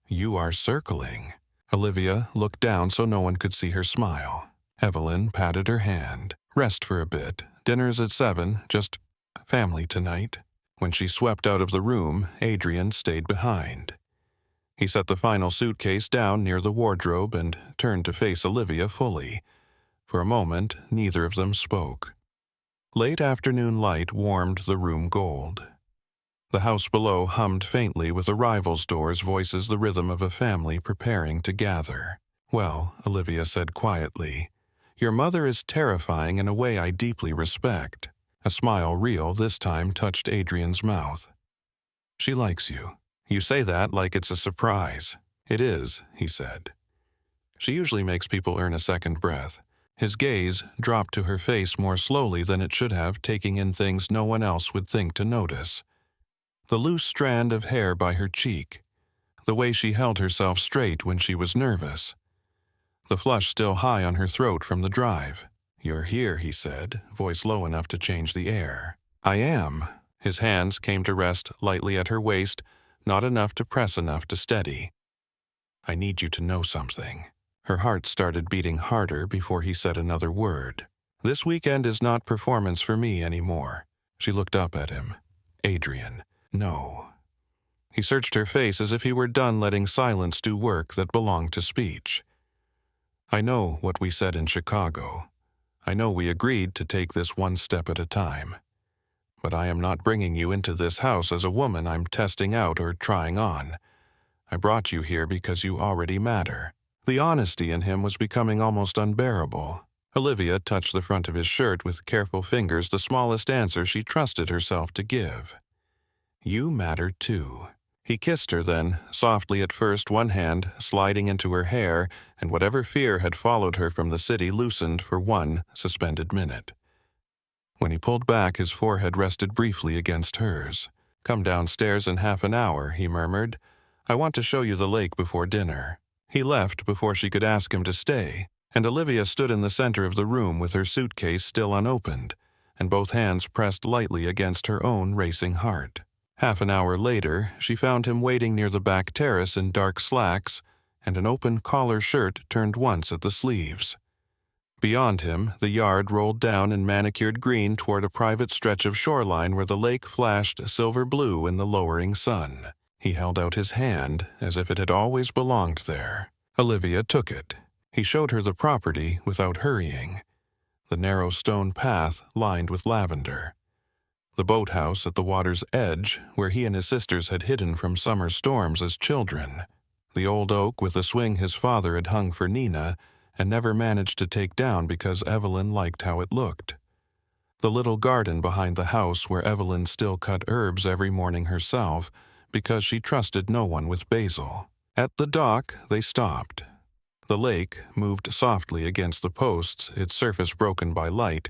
You are circling. Olivia looked down so no one could see her smile. Evelyn patted her hand. Rest for a bit. Dinner's at 7, just family tonight. When she swept out of the room, Adrian stayed behind. He set the final suitcase down near the wardrobe and turned to face Olivia fully. For a moment, neither of them spoke. Late afternoon light warmed the room gold. The house below hummed faintly with a rival's door's voices, the rhythm of a family preparing to gather. Well, Olivia said quietly, your mother is terrifying in a way I deeply respect. A smile, real this time, touched Adrian's mouth. She likes you. You say that like it's a surprise. It is, he said. She usually makes people earn a second breath. His gaze dropped to her face more slowly than it should have, taking in things no one else would think to notice. The loose strand of hair by her cheek, the way she held herself straight when she was nervous, the flush still high on her throat from the drive. You're here, he said, voice low enough to change the air. I am. His hands came to rest lightly at her waist, not enough to press, enough to steady. I need you to know something. Her heart started beating harder before he said another word. This weekend is not performance for me anymore. She looked up at him. Adrian. No. He searched her face as if he were done letting silence do work that belonged to speech. I know what we said in Chicago. I know we agreed to take this one step at a time. But I am not bringing you into this house as a woman I'm testing out or trying on. I brought you here because you already matter. The honesty in him was becoming almost unbearable. Olivia touched the front of his shirt with careful fingers, the smallest answer she trusted herself to give. You matter too. He kissed her then, softly at first, one hand sliding into her hair, and whatever fear had followed her from the city loosened for one suspended minute. When he pulled back, his forehead rested briefly against hers. Come downstairs in half an hour, he murmured. I want to show you the lake before dinner. He left before she could ask him to stay, and Olivia stood in the center of the room with her suitcase still unopened, and both hands pressed lightly against her own racing heart. Half an hour later, she found him waiting near the back terrace in dark slacks and an open collar shirt turned once at the sleeves. Beyond him, the yard rolled down in manicured green toward a private stretch of shoreline where the lake flashed silver blue in the lowering sun. He held out his hand as if it had always belonged there. Olivia took it. He showed her the property without hurrying. The narrow stone path lined with lavender. The boathouse at the water's edge, where he and his sisters had hidden from summer storms as children. The old oak with a swing his father had hung for Nina and never managed to take down because Evelyn liked how it looked. The little garden behind the house where Evelyn still cut herbs every morning herself because she trusted no one with basil. At the dock, they stopped. The lake moved softly against the posts, its surface broken by light,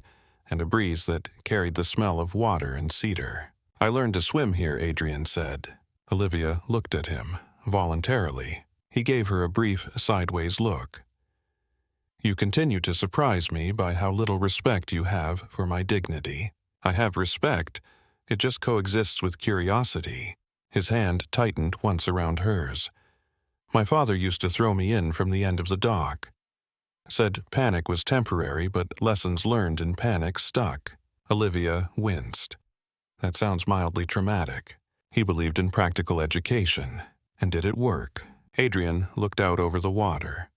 and a breeze that carried the smell of water and cedar. I learned to swim here, Adrian said. Olivia looked at him, voluntarily. He gave her a brief, sideways look. You continue to surprise me by how little respect you have for my dignity. I have respect. It just coexists with curiosity. His hand tightened once around hers. My father used to throw me in from the end of the dock. Said panic was temporary, but lessons learned in panic stuck. Olivia winced. That sounds mildly traumatic. He believed in practical education. And did it work? Adrian looked out over the water.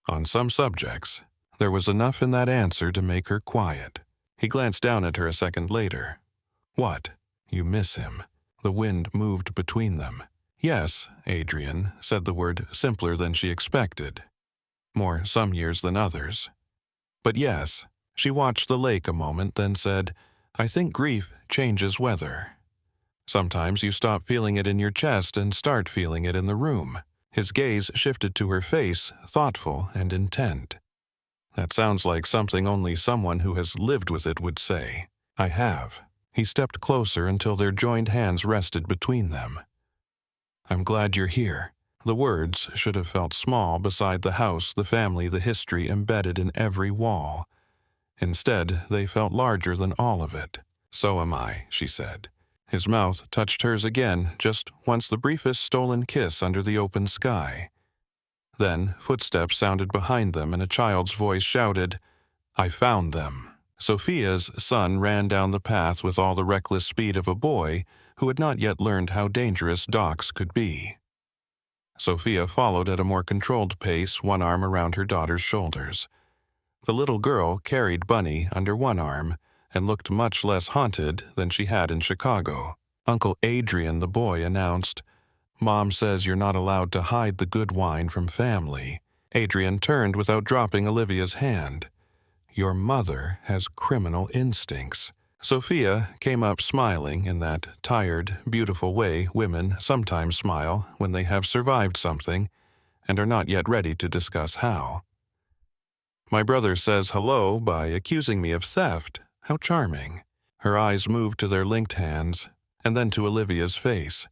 On some subjects, there was enough in that answer to make her quiet. He glanced down at her a second later. What? You miss him. The wind moved between them. Yes, Adrian said the word simpler than she expected. More some years than others. But yes, she watched the lake a moment, then said, I think grief changes weather. Sometimes you stop feeling it in your chest and start feeling it in the room. His gaze shifted to her face, thoughtful and intent. That sounds like something only someone who has lived with it would say. I have. He stepped closer until their joined hands rested between them. "I'm glad you're here." The words should have felt small beside the house, the family, the history embedded in every wall. Instead, they felt larger than all of it. "So am I," she said. His mouth touched hers again, just once, the briefest stolen kiss under the open sky. Then footsteps sounded behind them and a child's voice shouted, "I found them." Sophia's son ran down the path with all the reckless speed of a boy who had not yet learned how dangerous docks could be. Sophia followed at a more controlled pace, one arm around her daughter's shoulders. The little girl carried Bunny under one arm and looked much less haunted than she had in Chicago. Uncle Adrian, the boy, announced, "Mom says you're not allowed to hide the good wine from family." Adrian turned without dropping Olivia's hand. "Your mother has criminal instincts." Sophia came up smiling in that tired, beautiful way women sometimes smile when they have survived something and are not yet ready to discuss how. "My brother says hello by accusing me of theft. How charming." Her eyes moved to their linked hands and then to Olivia's face.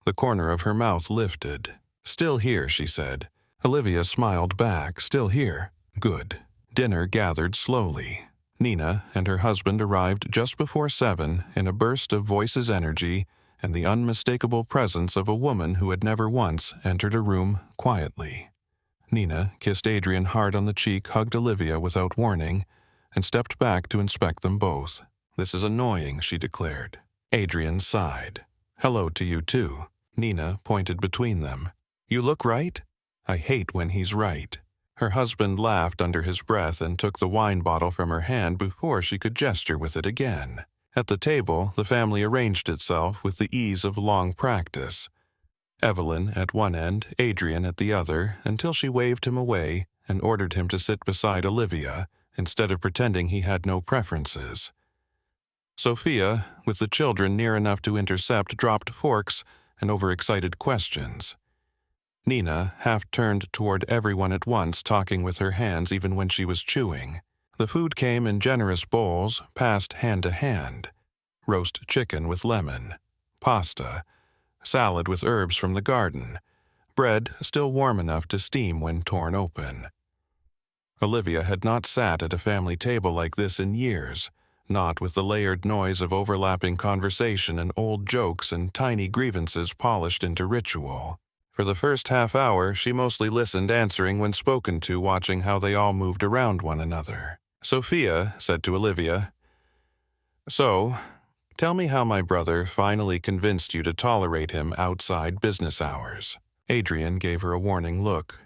The corner of her mouth lifted. "Still here," she said. Olivia smiled back. "Still here. Good." Dinner gathered slowly. Nina and her husband arrived just before 7 in a burst of voices' energy and the unmistakable presence of a woman who had never once entered a room quietly. Nina kissed Adrian hard on the cheek, hugged Olivia without warning, and stepped back to inspect them both. "This is annoying," she declared. Adrian sighed. "Hello to you too." Nina pointed between them. "You look right?" "I hate when he's right." Her husband laughed under his breath and took the wine bottle from her hand before she could gesture with it again. At the table, the family arranged itself with the ease of long practice. Evelyn at one end, Adrian at the other, until she waved him away and ordered him to sit beside Olivia, instead of pretending he had no preferences. Sophia, with the children near enough to intercept, dropped forks and overexcited questions. Nina half turned toward everyone at once, talking with her hands even when she was chewing. The food came in generous bowls, passed hand to hand. Roast chicken with lemon, pasta, salad with herbs from the garden, bread still warm enough to steam when torn open. Olivia had not sat at a family table like this in years, not with the layered noise of overlapping conversation and old jokes and tiny grievances polished into ritual. For the first half hour, she mostly listened, answering when spoken to, watching how they all moved around one another. Sophia said to Olivia, "So, tell me how my brother finally convinced you to tolerate him outside business hours." Adrian gave her a warning look.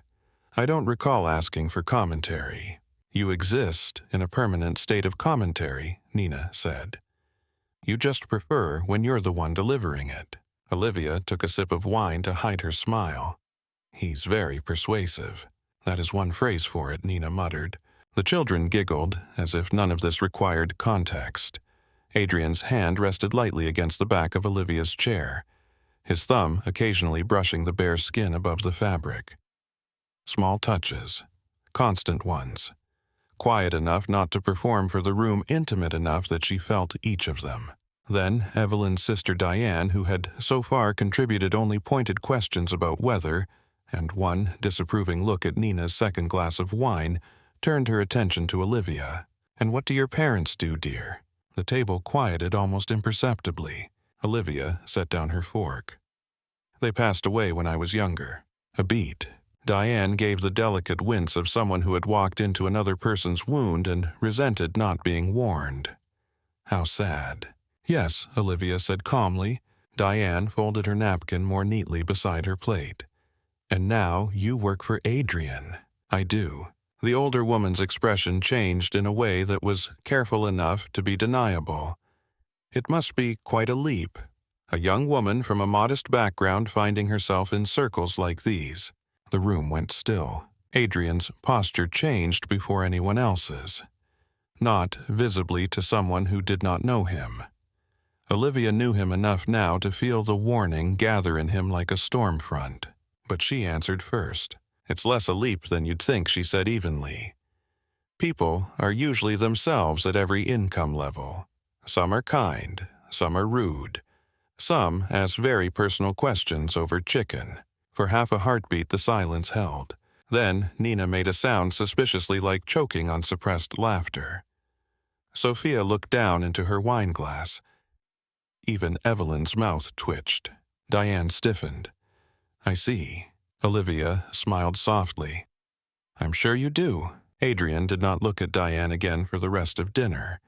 "I don't recall asking for commentary." "You exist in a permanent state of commentary," Nina said. "You just prefer when you're the one delivering it." Olivia took a sip of wine to hide her smile. "He's very persuasive." "That is one phrase for it," Nina muttered. The children giggled, as if none of this required context. Adrian's hand rested lightly against the back of Olivia's chair, his thumb occasionally brushing the bare skin above the fabric. Small touches, constant ones, quiet enough not to perform for the room, intimate enough that she felt each of them. Then Evelyn's sister Diane, who had so far contributed only pointed questions about weather, and one disapproving look at Nina's second glass of wine, turned her attention to Olivia. "And what do your parents do, dear?" The table quieted almost imperceptibly. Olivia set down her fork. "They passed away when I was younger." A beat. Diane gave the delicate wince of someone who had walked into another person's wound and resented not being warned. "How sad." "Yes," Olivia said calmly. Diane folded her napkin more neatly beside her plate. "And now you work for Adrian." "I do." The older woman's expression changed in a way that was careful enough to be deniable. "It must be quite a leap. A young woman from a modest background finding herself in circles like these." The room went still. Adrian's posture changed before anyone else's, not visibly to someone who did not know him. Olivia knew him enough now to feel the warning gather in him like a storm front. But she answered first. "It's less a leap than you'd think," she said evenly. "People are usually themselves at every income level. Some are kind, some are rude. Some ask very personal questions over chicken. For half a heartbeat the silence held. Then Nina made a sound suspiciously like choking on suppressed laughter. Sophia looked down into her wineglass. Even Evelyn's mouth twitched. Diane stiffened. "I see." Olivia smiled softly. "I'm sure you do." Adrian did not look at Diane again for the rest of dinner.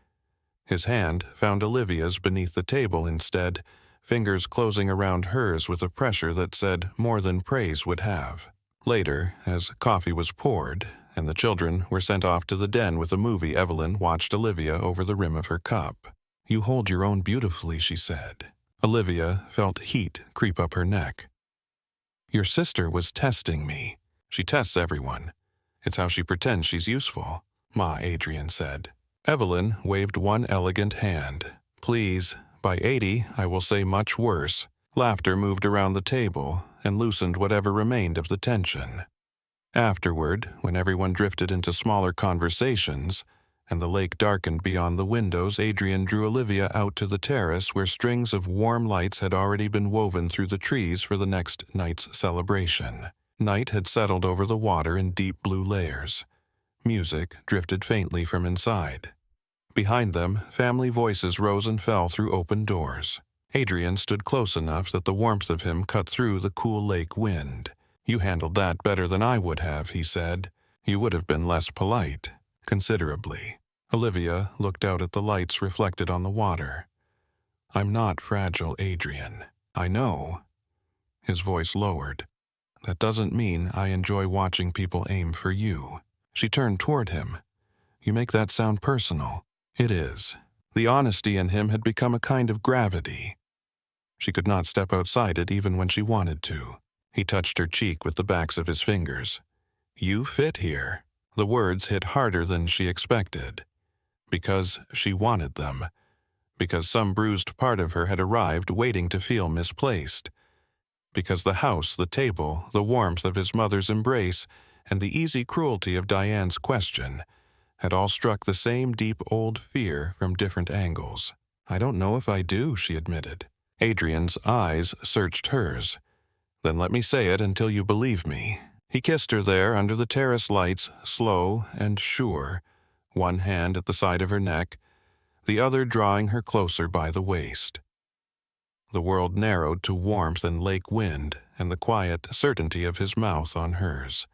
His hand found Olivia's beneath the table instead, fingers closing around hers with a pressure that said more than praise would have. Later, as coffee was poured, and the children were sent off to the den with a movie, Evelyn watched Olivia over the rim of her cup. "You hold your own beautifully," she said. Olivia felt heat creep up her neck. "Your sister was testing me. She tests everyone. It's how she pretends she's useful," Ma Adrian said. Evelyn waved one elegant hand. "Please, by 80, I will say much worse." Laughter moved around the table and loosened whatever remained of the tension. Afterward, when everyone drifted into smaller conversations, and the lake darkened beyond the windows, Adrian drew Olivia out to the terrace where strings of warm lights had already been woven through the trees for the next night's celebration. Night had settled over the water in deep blue layers. Music drifted faintly from inside. Behind them, family voices rose and fell through open doors. Adrian stood close enough that the warmth of him cut through the cool lake wind. "You handled that better than I would have," he said. "You would have been less polite." Considerably. Olivia looked out at the lights reflected on the water. "I'm not fragile, Adrian. I know." His voice lowered. "That doesn't mean I enjoy watching people aim for you." She turned toward him. "You make that sound personal." "It is." The honesty in him had become a kind of gravity. She could not step outside it even when she wanted to. He touched her cheek with the backs of his fingers. "You fit here." The words hit harder than she expected. Because she wanted them. Because some bruised part of her had arrived waiting to feel misplaced. Because the house, the table, the warmth of his mother's embrace, and the easy cruelty of Diane's question had all struck the same deep old fear from different angles. "I don't know if I do," she admitted. Adrian's eyes searched hers. "Then let me say it until you believe me." He kissed her there under the terrace lights, slow and sure, one hand at the side of her neck, the other drawing her closer by the waist. The world narrowed to warmth and lake wind and the quiet certainty of his mouth on hers.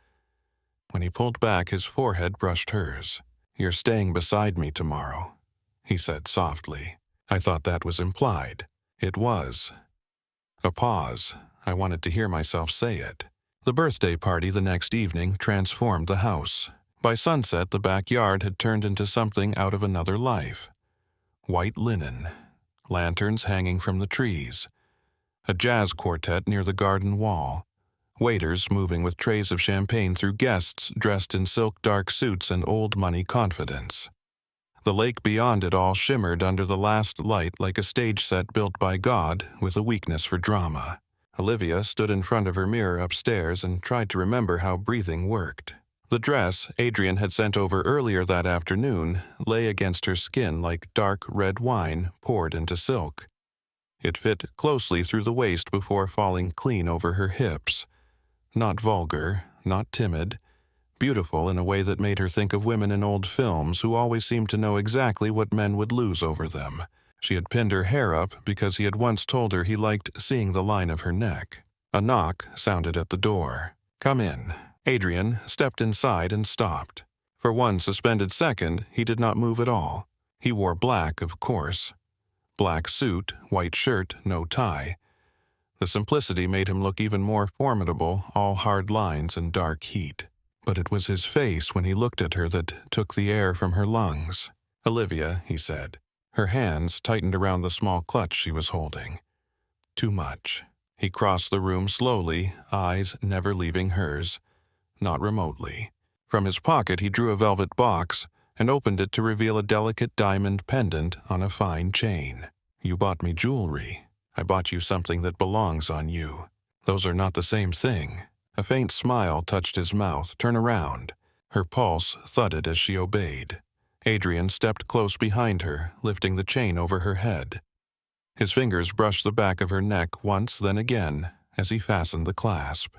When he pulled back, his forehead brushed hers. "You're staying beside me tomorrow," he said softly. I thought that was implied. It was. A pause. I wanted to hear myself say it. The birthday party the next evening transformed the house. By sunset, the backyard had turned into something out of another life. White linen, lanterns hanging from the trees, a jazz quartet near the garden wall, waiters moving with trays of champagne through guests dressed in silk dark suits and old money confidence. The lake beyond it all shimmered under the last light like a stage set built by God with a weakness for drama. Olivia stood in front of her mirror upstairs and tried to remember how breathing worked. The dress Adrian had sent over earlier that afternoon lay against her skin like dark red wine poured into silk. It fit closely through the waist before falling clean over her hips. Not vulgar, not timid, beautiful in a way that made her think of women in old films who always seemed to know exactly what men would lose over them. She had pinned her hair up because he had once told her he liked seeing the line of her neck. A knock sounded at the door. "Come in." Adrian stepped inside and stopped. For one suspended second, he did not move at all. He wore black, of course. Black suit, white shirt, no tie. The simplicity made him look even more formidable, all hard lines and dark heat. But it was his face when he looked at her that took the air from her lungs. "Olivia," he said. Her hands tightened around the small clutch she was holding. Too much. He crossed the room slowly, eyes never leaving hers. Not remotely. From his pocket he drew a velvet box and opened it to reveal a delicate diamond pendant on a fine chain. "You bought me jewelry. I bought you something that belongs on you. Those are not the same thing." A faint smile touched his mouth. "Turn around." Her pulse thudded as she obeyed. Adrian stepped close behind her, lifting the chain over her head. His fingers brushed the back of her neck once, then again, as he fastened the clasp.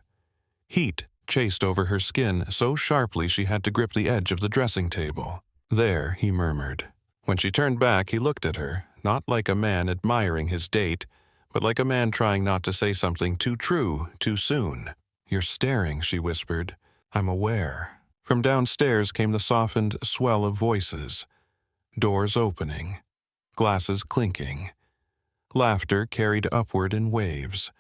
Heat chased over her skin so sharply she had to grip the edge of the dressing table. "There," he murmured. When she turned back, he looked at her, not like a man admiring his date, but like a man trying not to say something too true too soon. "You're staring," she whispered. "I'm aware." From downstairs came the softened swell of voices. Doors opening. Glasses clinking. Laughter carried upward in waves.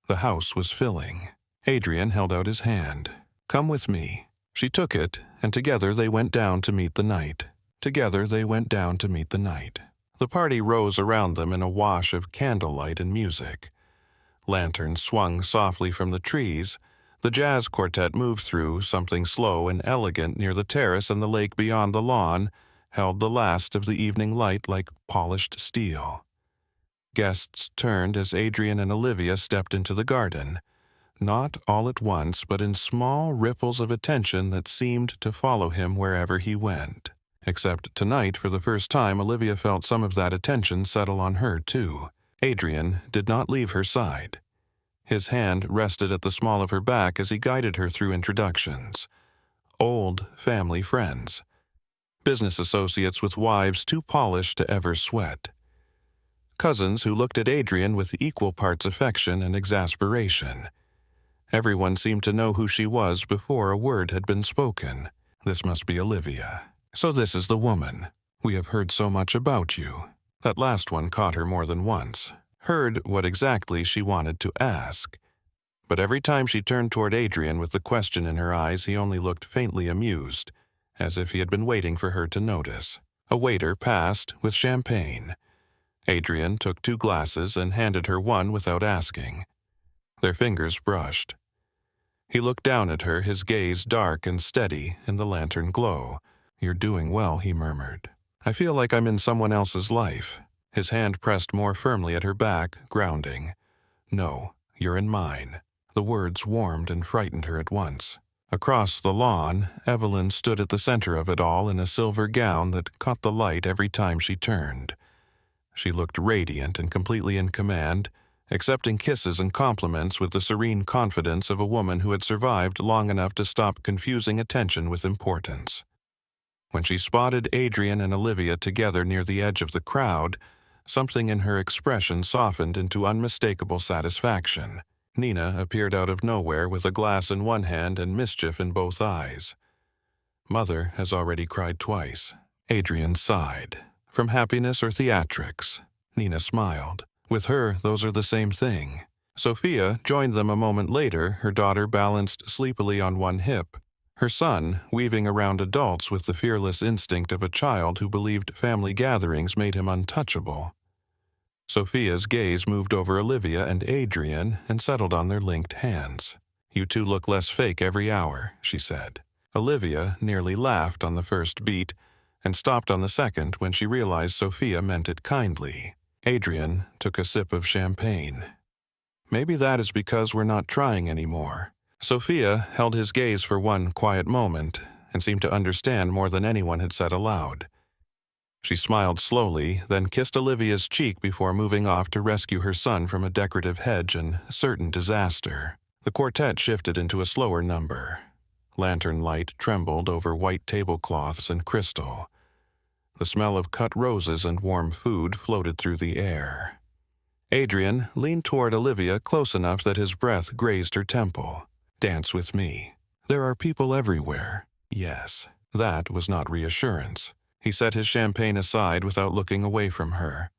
The house was filling. Adrian held out his hand. "Come with me." She took it, and together they went down to meet the night. Together they went down to meet the night. The party rose around them in a wash of candlelight and music. Lanterns swung softly from the trees. The jazz quartet moved through something slow and elegant near the terrace, and the lake beyond the lawn held the last of the evening light like polished steel. Guests turned as Adrian and Olivia stepped into the garden, not all at once, but in small ripples of attention that seemed to follow him wherever he went. Except tonight, for the first time, Olivia felt some of that attention settle on her, too. Adrian did not leave her side. His hand rested at the small of her back as he guided her through introductions. Old family friends. Business associates with wives too polished to ever sweat. Cousins who looked at Adrian with equal parts affection and exasperation. Everyone seemed to know who she was before a word had been spoken. This must be Olivia. "So this is the woman. We have heard so much about you." That last one caught her more than once. Heard what exactly she wanted to ask. But every time she turned toward Adrian with the question in her eyes, he only looked faintly amused, as if he had been waiting for her to notice. A waiter passed with champagne. Adrian took 2 glasses and handed her one without asking. Their fingers brushed. He looked down at her, his gaze dark and steady in the lantern glow. "You're doing well," he murmured. "I feel like I'm in someone else's life." His hand pressed more firmly at her back, grounding. "No, you're in mine." The words warmed and frightened her at once. Across the lawn, Evelyn stood at the center of it all in a silver gown that caught the light every time she turned. She looked radiant and completely in command, accepting kisses and compliments with the serene confidence of a woman who had survived long enough to stop confusing attention with importance. When she spotted Adrian and Olivia together near the edge of the crowd, something in her expression softened into unmistakable satisfaction. Nina appeared out of nowhere with a glass in one hand and mischief in both eyes. "Mother has already cried twice." Adrian sighed. "From happiness or theatrics?" Nina smiled. "With her, those are the same thing." Sophia joined them a moment later, her daughter balanced sleepily on one hip, her son weaving around adults with the fearless instinct of a child who believed family gatherings made him untouchable. Sophia's gaze moved over Olivia and Adrian and settled on their linked hands. "You two look less fake every hour," she said. Olivia nearly laughed on the first beat and stopped on the second when she realized Sophia meant it kindly. Adrian took a sip of champagne. "Maybe that is because we're not trying anymore." Sophia held his gaze for one quiet moment and seemed to understand more than anyone had said aloud. She smiled slowly, then kissed Olivia's cheek before moving off to rescue her son from a decorative hedge and certain disaster. The quartet shifted into a slower number. Lantern light trembled over white tablecloths and crystal. The smell of cut roses and warm food floated through the air. Adrian leaned toward Olivia close enough that his breath grazed her temple. "Dance with me. There are people everywhere." Yes, that was not reassurance. He set his champagne aside without looking away from her.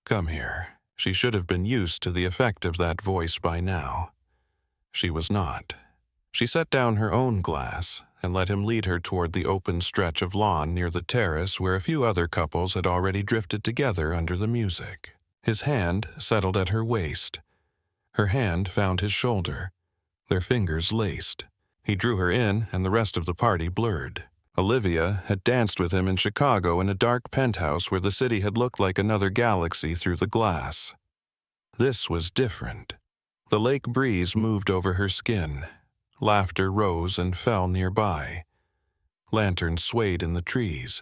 "Come here." She should have been used to the effect of that voice by now. She was not. She set down her own glass and let him lead her toward the open stretch of lawn near the terrace where a few other couples had already drifted together under the music. His hand settled at her waist. Her hand found his shoulder. Their fingers laced. He drew her in, and the rest of the party blurred. Olivia had danced with him in Chicago in a dark penthouse where the city had looked like another galaxy through the glass. This was different. The lake breeze moved over her skin. Laughter rose and fell nearby. Lanterns swayed in the trees.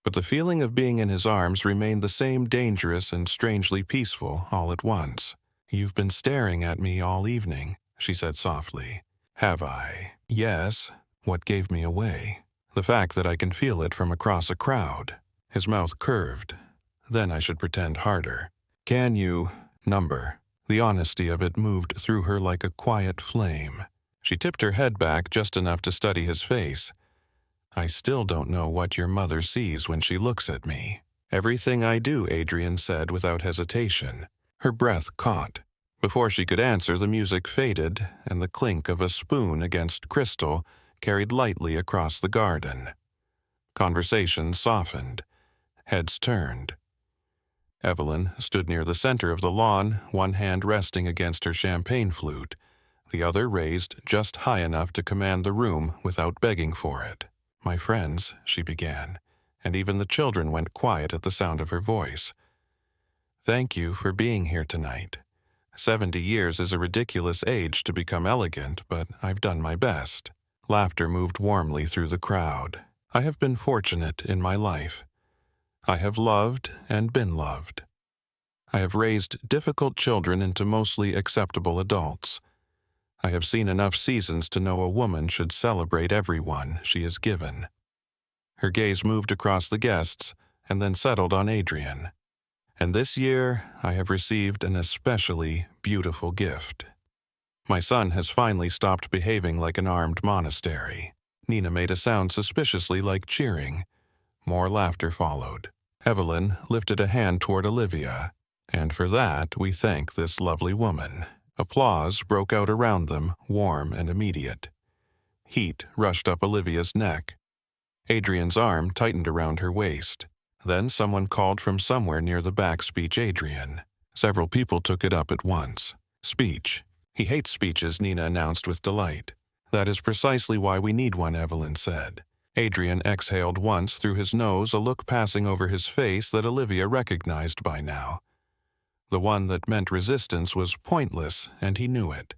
But the feeling of being in his arms remained the same dangerous and strangely peaceful all at once. "You've been staring at me all evening," she said softly. "Have I?" "Yes." What gave me away? The fact that I can feel it from across a crowd. His mouth curved. Then I should pretend harder. "Can you number?" The honesty of it moved through her like a quiet flame. She tipped her head back just enough to study his face. "I still don't know what your mother sees when she looks at me." "Everything I do," Adrian said without hesitation. Her breath caught. Before she could answer, the music faded, and the clink of a spoon against crystal carried lightly across the garden. Conversation softened. Heads turned. Evelyn stood near the center of the lawn, one hand resting against her champagne flute, the other raised just high enough to command the room without begging for it. "My friends," she began, and even the children went quiet at the sound of her voice. "Thank you for being here tonight. 70 years is a ridiculous age to become elegant, but I've done my best." Laughter moved warmly through the crowd. "I have been fortunate in my life. I have loved and been loved. I have raised difficult children into mostly acceptable adults. I have seen enough seasons to know a woman should celebrate everyone she is given." Her gaze moved across the guests and then settled on Adrian. "And this year I have received an especially beautiful gift. My son has finally stopped behaving like an armed monastery." Nina made a sound suspiciously like cheering. More laughter followed. Evelyn lifted a hand toward Olivia. "And for that we thank this lovely woman." Applause broke out around them, warm and immediate. Heat rushed up Olivia's neck. Adrian's arm tightened around her waist. Then someone called from somewhere near the back, "Speech, Adrian." Several people took it up at once. "Speech." "He hates speeches," Nina announced with delight. "That is precisely why we need one," Evelyn said. Adrian exhaled once through his nose, a look passing over his face that Olivia recognized by now. The one that meant resistance was pointless, and he knew it.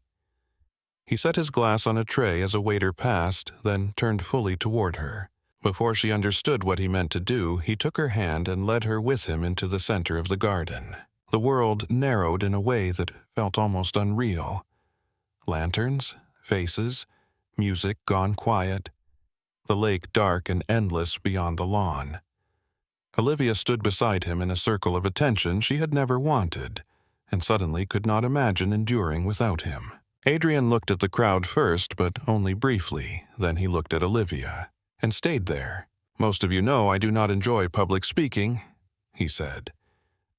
He set his glass on a tray as a waiter passed, then turned fully toward her. Before she understood what he meant to do, he took her hand and led her with him into the center of the garden. The world narrowed in a way that felt almost unreal. Lanterns, faces, music gone quiet, the lake dark and endless beyond the lawn. Olivia stood beside him in a circle of attention she had never wanted, and suddenly could not imagine enduring without him. Adrian looked at the crowd first, but only briefly. Then he looked at Olivia, and stayed there. "Most of you know I do not enjoy public speaking," he said.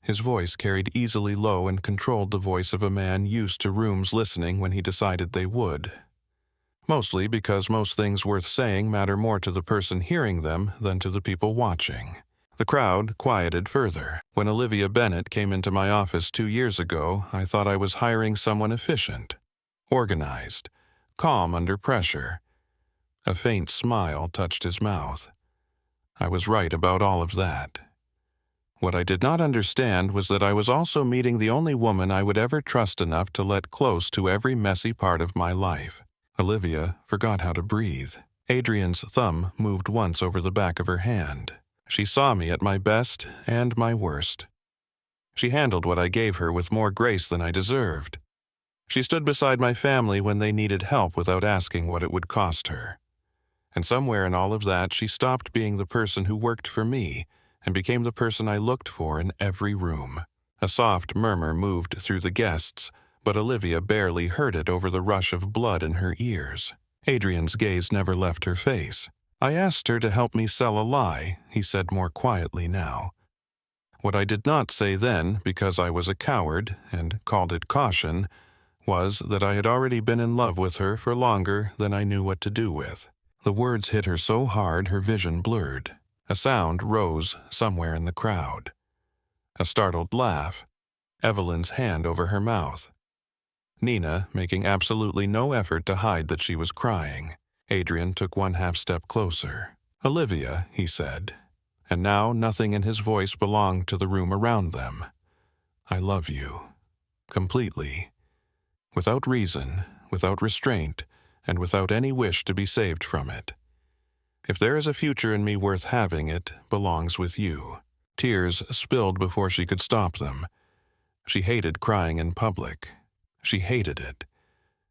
His voice carried easily low and controlled the voice of a man used to rooms listening when he decided they would. Mostly because most things worth saying matter more to the person hearing them than to the people watching. The crowd quieted further. When Olivia Bennett came into my office 2 years ago, I thought I was hiring someone efficient, organized, calm under pressure. A faint smile touched his mouth. I was right about all of that. What I did not understand was that I was also meeting the only woman I would ever trust enough to let close to every messy part of my life. Olivia forgot how to breathe. Adrian's thumb moved once over the back of her hand. She saw me at my best and my worst. She handled what I gave her with more grace than I deserved. She stood beside my family when they needed help without asking what it would cost her. And somewhere in all of that, she stopped being the person who worked for me and became the person I looked for in every room. A soft murmur moved through the guests, but Olivia barely heard it over the rush of blood in her ears. Adrian's gaze never left her face. "I asked her to help me sell a lie," he said more quietly now. What I did not say then, because I was a coward and called it caution, was that I had already been in love with her for longer than I knew what to do with. The words hit her so hard her vision blurred. A sound rose somewhere in the crowd. A startled laugh. Evelyn's hand over her mouth. Nina making absolutely no effort to hide that she was crying. Adrian took one half-step closer. "Olivia," he said, and now nothing in his voice belonged to the room around them. "I love you. Completely. Without reason, without restraint, and without any wish to be saved from it." If there is a future in me worth having, it belongs with you. Tears spilled before she could stop them. She hated crying in public. She hated it.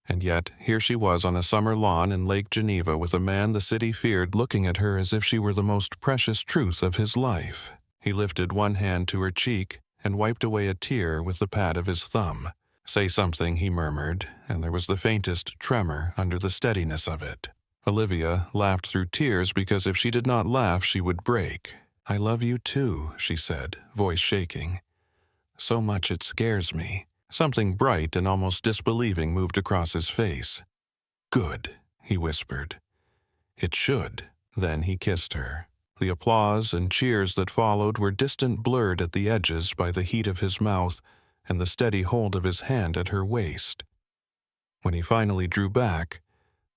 And yet, here she was on a summer lawn in Lake Geneva with a man the city feared looking at her as if she were the most precious truth of his life. He lifted one hand to her cheek and wiped away a tear with the pad of his thumb. "Say something," he murmured, and there was the faintest tremor under the steadiness of it. Olivia laughed through tears because if she did not laugh, she would break. "I love you too," she said, voice shaking. "So much it scares me." Something bright and almost disbelieving moved across his face. "Good," he whispered. "It should." Then he kissed her. The applause and cheers that followed were distant, blurred at the edges by the heat of his mouth and the steady hold of his hand at her waist. When he finally drew back,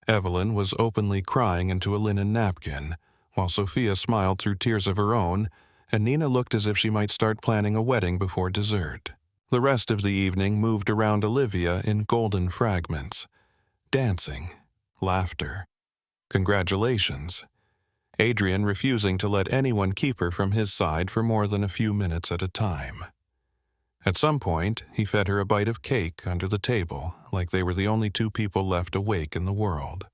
Evelyn was openly crying into a linen napkin, while Sophia smiled through tears of her own, and Nina looked as if she might start planning a wedding before dessert. The rest of the evening moved around Olivia in golden fragments. Dancing, laughter, congratulations. Adrian refusing to let anyone keep her from his side for more than a few minutes at a time. At some point, he fed her a bite of cake under the table, like they were the only two people left awake in the world.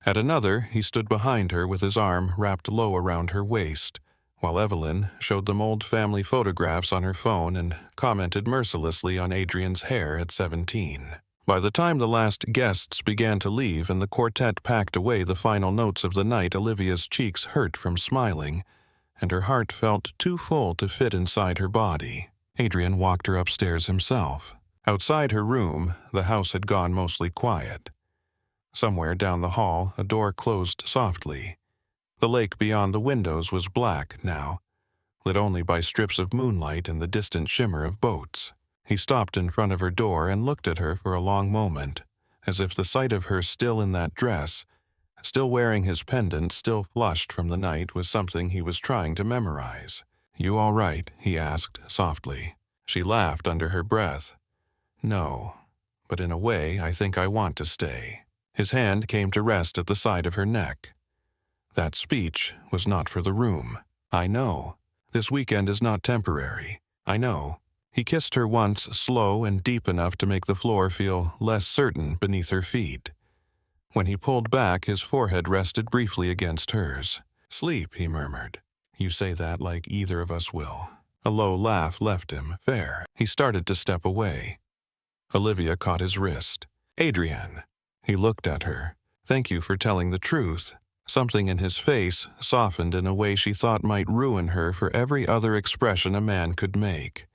At another, he stood behind her with his arm wrapped low around her waist, while Evelyn showed them old family photographs on her phone and commented mercilessly on Adrian's hair at 17. By the time the last guests began to leave and the quartet packed away the final notes of the night, Olivia's cheeks hurt from smiling, and her heart felt too full to fit inside her body. Adrian walked her upstairs himself. Outside her room, the house had gone mostly quiet. Somewhere down the hall, a door closed softly. The lake beyond the windows was black now, lit only by strips of moonlight and the distant shimmer of boats. He stopped in front of her door and looked at her for a long moment, as if the sight of her still in that dress, still wearing his pendant, still flushed from the night, was something he was trying to memorize. "You all right?" he asked softly. She laughed under her breath. "No, but in a way I think I want to stay." His hand came to rest at the side of her neck. That speech was not for the room. "I know. This weekend is not temporary. I know." He kissed her once, slow and deep enough to make the floor feel less certain beneath her feet. When he pulled back, his forehead rested briefly against hers. "Sleep," he murmured. "You say that like either of us will." A low laugh left him. "Fair." He started to step away. Olivia caught his wrist. "Adrian." He looked at her. "Thank you for telling the truth." Something in his face softened in a way she thought might ruin her for every other expression a man could make.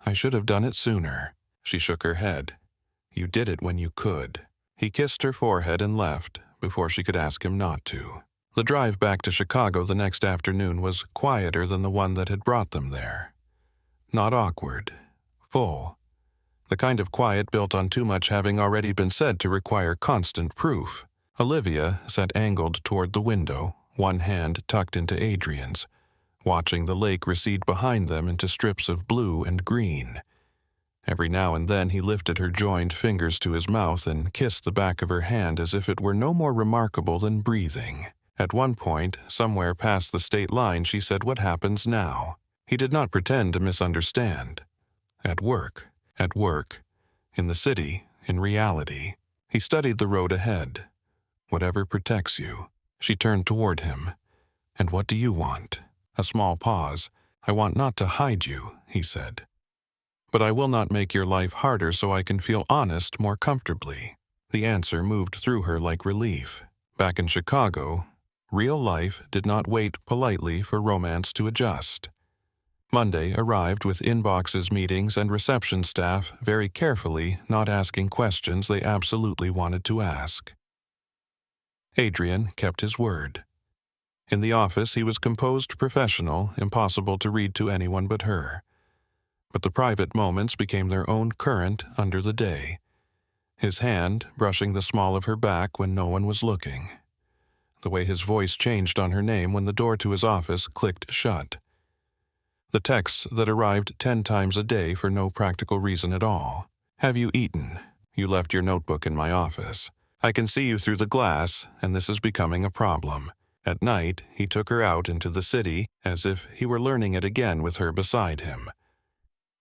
"I should have done it sooner." She shook her head. "You did it when you could." He kissed her forehead and left before she could ask him not to. The drive back to Chicago the next afternoon was quieter than the one that had brought them there. Not awkward. Full. The kind of quiet built on too much having already been said to require constant proof. Olivia sat angled toward the window, one hand tucked into Adrian's, watching the lake recede behind them into strips of blue and green. Every now and then he lifted her joined fingers to his mouth and kissed the back of her hand as if it were no more remarkable than breathing. At one point, somewhere past the state line, she said, "What happens now?" He did not pretend to misunderstand. At work. In the city, in reality. He studied the road ahead. "Whatever protects you." She turned toward him. "And what do you want?" A small pause. "I want not to hide you," he said. "But I will not make your life harder so I can feel honest more comfortably." The answer moved through her like relief. Back in Chicago, real life did not wait politely for romance to adjust. Monday arrived with inboxes, meetings, and reception staff very carefully not asking questions they absolutely wanted to ask. Adrian kept his word. In the office, he was composed, professional, impossible to read to anyone but her. But the private moments became their own current under the day. His hand brushing the small of her back when no one was looking. The way his voice changed on her name when the door to his office clicked shut. The texts that arrived 10 times a day for no practical reason at all. "Have you eaten? You left your notebook in my office. I can see you through the glass, and this is becoming a problem. At night, he took her out into the city as if he were learning it again with her beside him.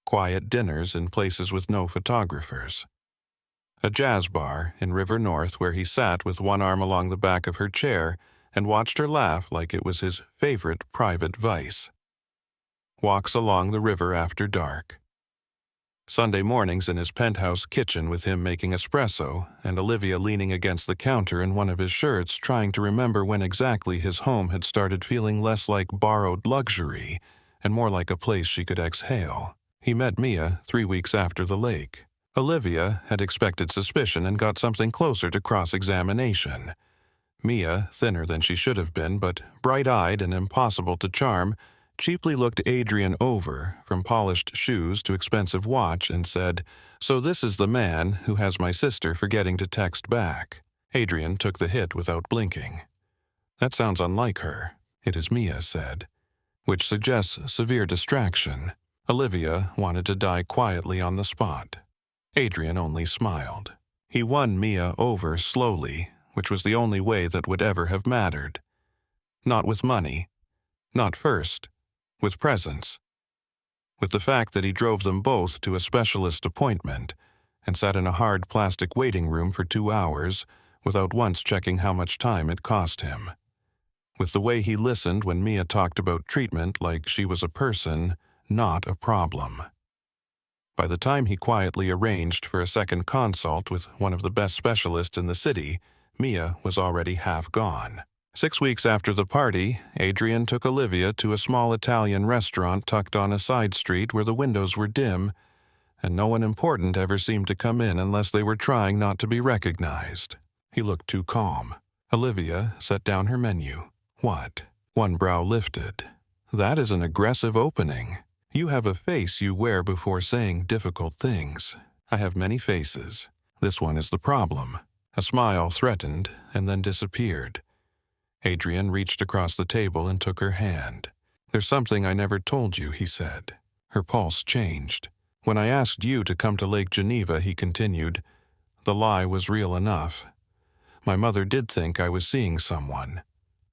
Quiet dinners in places with no photographers. A jazz bar in River North where he sat with one arm along the back of her chair and watched her laugh like it was his favorite private vice. Walks along the river after dark. Sunday mornings in his penthouse kitchen with him making espresso and Olivia leaning against the counter in one of his shirts trying to remember when exactly his home had started feeling less like borrowed luxury and more like a place she could exhale. He met Mia 3 weeks after the lake. Olivia had expected suspicion and got something closer to cross-examination. Mia, thinner than she should have been but bright-eyed and impossible to charm, cheaply looked Adrian over, from polished shoes to expensive watch, and said, "So this is the man who has my sister forgetting to text back." Adrian took the hit without blinking. "That sounds unlike her," it is Mia said, which suggests severe distraction. Olivia wanted to die quietly on the spot. Adrian only smiled. He won Mia over slowly, which was the only way that would ever have mattered. Not with money. Not first. With presence. With the fact that he drove them both to a specialist appointment and sat in a hard plastic waiting room for 2 hours without once checking how much time it cost him. With the way he listened when Mia talked about treatment like she was a person, not a problem. By the time he quietly arranged for a second consult with one of the best specialists in the city, Mia was already half gone. 6 weeks after the party, Adrian took Olivia to a small Italian restaurant tucked on a side street where the windows were dim, and no one important ever seemed to come in unless they were trying not to be recognized. He looked too calm. Olivia set down her menu. "What?" One brow lifted. "That is an aggressive opening. You have a face you wear before saying difficult things. I have many faces. This one is the problem." A smile threatened and then disappeared. Adrian reached across the table and took her hand. "There's something I never told you," he said. Her pulse changed. "When I asked you to come to Lake Geneva," he continued, "the lie was real enough. My mother did think I was seeing someone,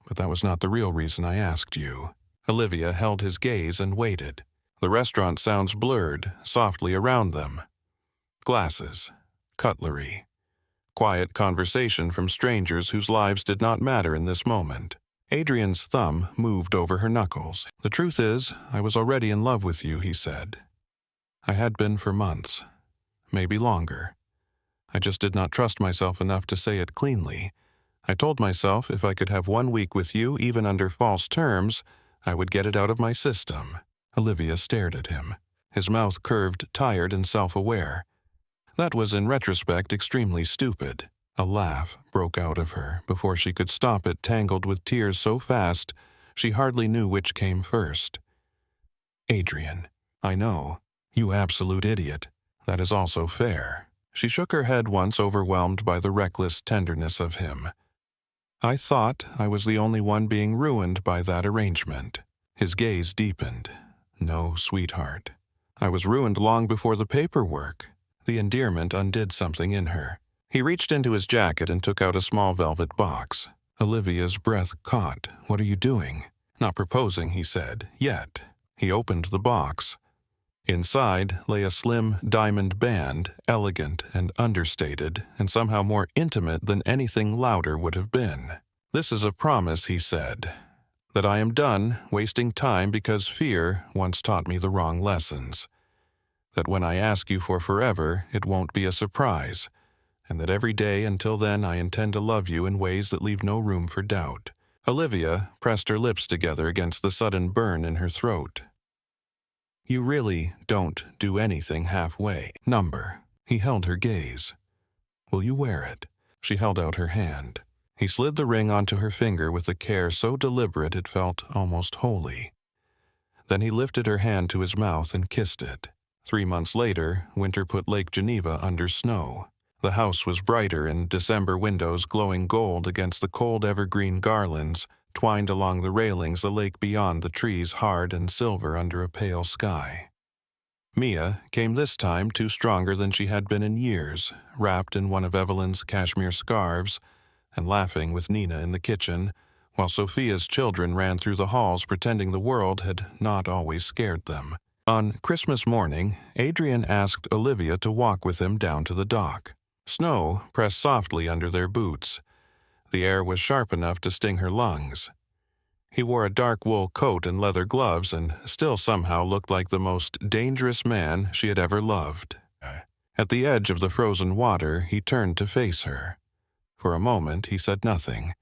but that was not the real reason I asked you." Olivia held his gaze and waited. The restaurant sounds blurred softly around them. Glasses, cutlery, quiet conversation from strangers whose lives did not matter in this moment. Adrian's thumb moved over her knuckles. "The truth is, I was already in love with you," he said. "I had been for months, maybe longer. I just did not trust myself enough to say it cleanly. I told myself if I could have 1 week with you, even under false terms, I would get it out of my system." Olivia stared at him. His mouth curved, tired and self-aware. That was, in retrospect, extremely stupid. A laugh broke out of her before she could stop it, tangled with tears so fast she hardly knew which came first. "Adrian, I know. You absolute idiot. That is also fair." She shook her head once, overwhelmed by the reckless tenderness of him. "I thought I was the only one being ruined by that arrangement." His gaze deepened. "No, sweetheart. I was ruined long before the paperwork." The endearment undid something in her. He reached into his jacket and took out a small velvet box. Olivia's breath caught. "What are you doing?" "Not proposing," he said. "Yet." He opened the box. Inside lay a slim diamond band, elegant and understated, and somehow more intimate than anything louder would have been. "This is a promise," he said, "that I am done wasting time because fear once taught me the wrong lessons. That when I ask you for forever, it won't be a surprise, and that every day until then I intend to love you in ways that leave no room for doubt." Olivia pressed her lips together against the sudden burn in her throat. "You really don't do anything halfway." "Number." He held her gaze. "Will you wear it?" She held out her hand. He slid the ring onto her finger with a care so deliberate it felt almost holy. Then he lifted her hand to his mouth and kissed it. 3 months later, winter put Lake Geneva under snow. The house was brighter in December windows glowing gold against the cold evergreen garlands twined along the railings, a lake beyond the trees hard and silver under a pale sky. Mia came this time 2 stronger than she had been in years, wrapped in one of Evelyn's cashmere scarves, and laughing with Nina in the kitchen, while Sophia's children ran through the halls pretending the world had not always scared them. On Christmas morning, Adrian asked Olivia to walk with him down to the dock. Snow pressed softly under their boots. The air was sharp enough to sting her lungs. He wore a dark wool coat and leather gloves and still somehow looked like the most dangerous man she had ever loved. At the edge of the frozen water, he turned to face her. For a moment, he said nothing,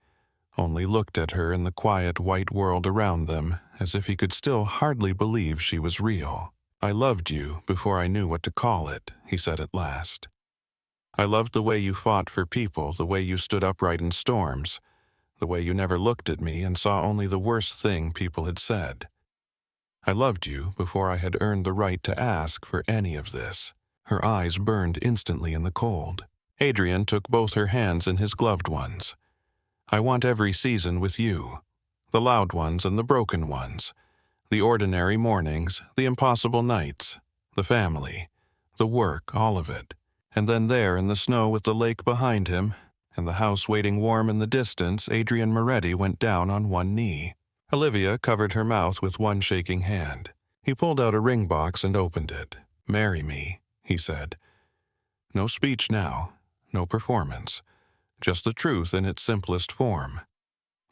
only looked at her in the quiet white world around them as if he could still hardly believe she was real. "I loved you before I knew what to call it," he said at last. "I loved the way you fought for people, the way you stood upright in storms, the way you never looked at me and saw only the worst thing people had said. I loved you before I had earned the right to ask for any of this." Her eyes burned instantly in the cold. Adrian took both her hands in his gloved ones. "I want every season with you. The loud ones and the broken ones. The ordinary mornings, the impossible nights, the family, the work, all of it. And then there in the snow with the lake behind him, and the house waiting warm in the distance, Adrian Moretti went down on one knee. Olivia covered her mouth with one shaking hand. He pulled out a ring box and opened it. "Marry me," he said. "No speech now, no performance, just the truth in its simplest form.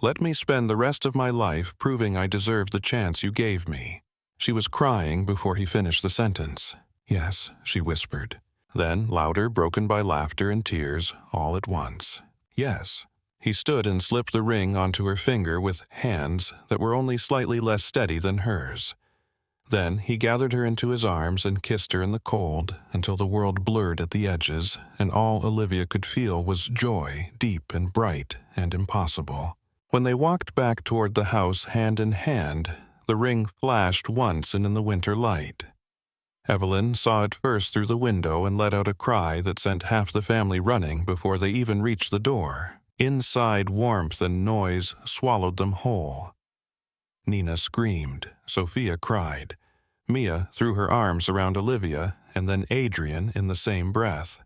Let me spend the rest of my life proving I deserve the chance you gave me." She was crying before he finished the sentence. "Yes," she whispered. Then, louder, broken by laughter and tears, all at once. "Yes." He stood and slipped the ring onto her finger with hands that were only slightly less steady than hers. Then he gathered her into his arms and kissed her in the cold until the world blurred at the edges, and all Olivia could feel was joy, deep and bright and impossible. When they walked back toward the house hand in hand, the ring flashed once in the winter light. Evelyn saw it first through the window and let out a cry that sent half the family running before they even reached the door. Inside, warmth and noise swallowed them whole. Nina screamed, Sophia cried, Mia threw her arms around Olivia, and then Adrian in the same breath.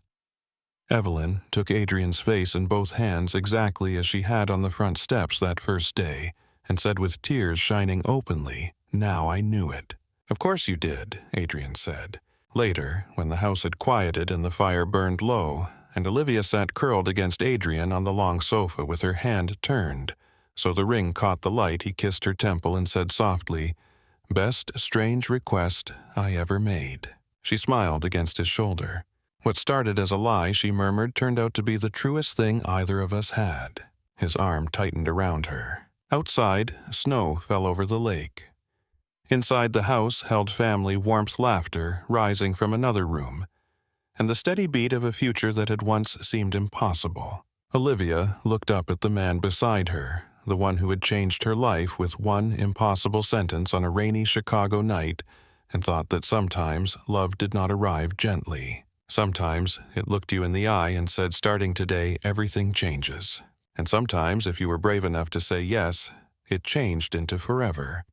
Evelyn took Adrian's face in both hands exactly as she had on the front steps that first day, and said with tears shining openly, "Now I knew it." "Of course you did," Adrian said. Later, when the house had quieted and the fire burned low, and Olivia sat curled against Adrian on the long sofa with her hand turned, so the ring caught the light, he kissed her temple and said softly, "Best strange request I ever made." She smiled against his shoulder. What started as a lie, she murmured, turned out to be the truest thing either of us had. His arm tightened around her. Outside, snow fell over the lake. Inside the house held family warmth, laughter rising from another room, and the steady beat of a future that had once seemed impossible. Olivia looked up at the man beside her, the one who had changed her life with one impossible sentence on a rainy Chicago night, and thought that sometimes love did not arrive gently. Sometimes it looked you in the eye and said, "Starting today, everything changes." And sometimes, if you were brave enough to say yes, it changed into forever.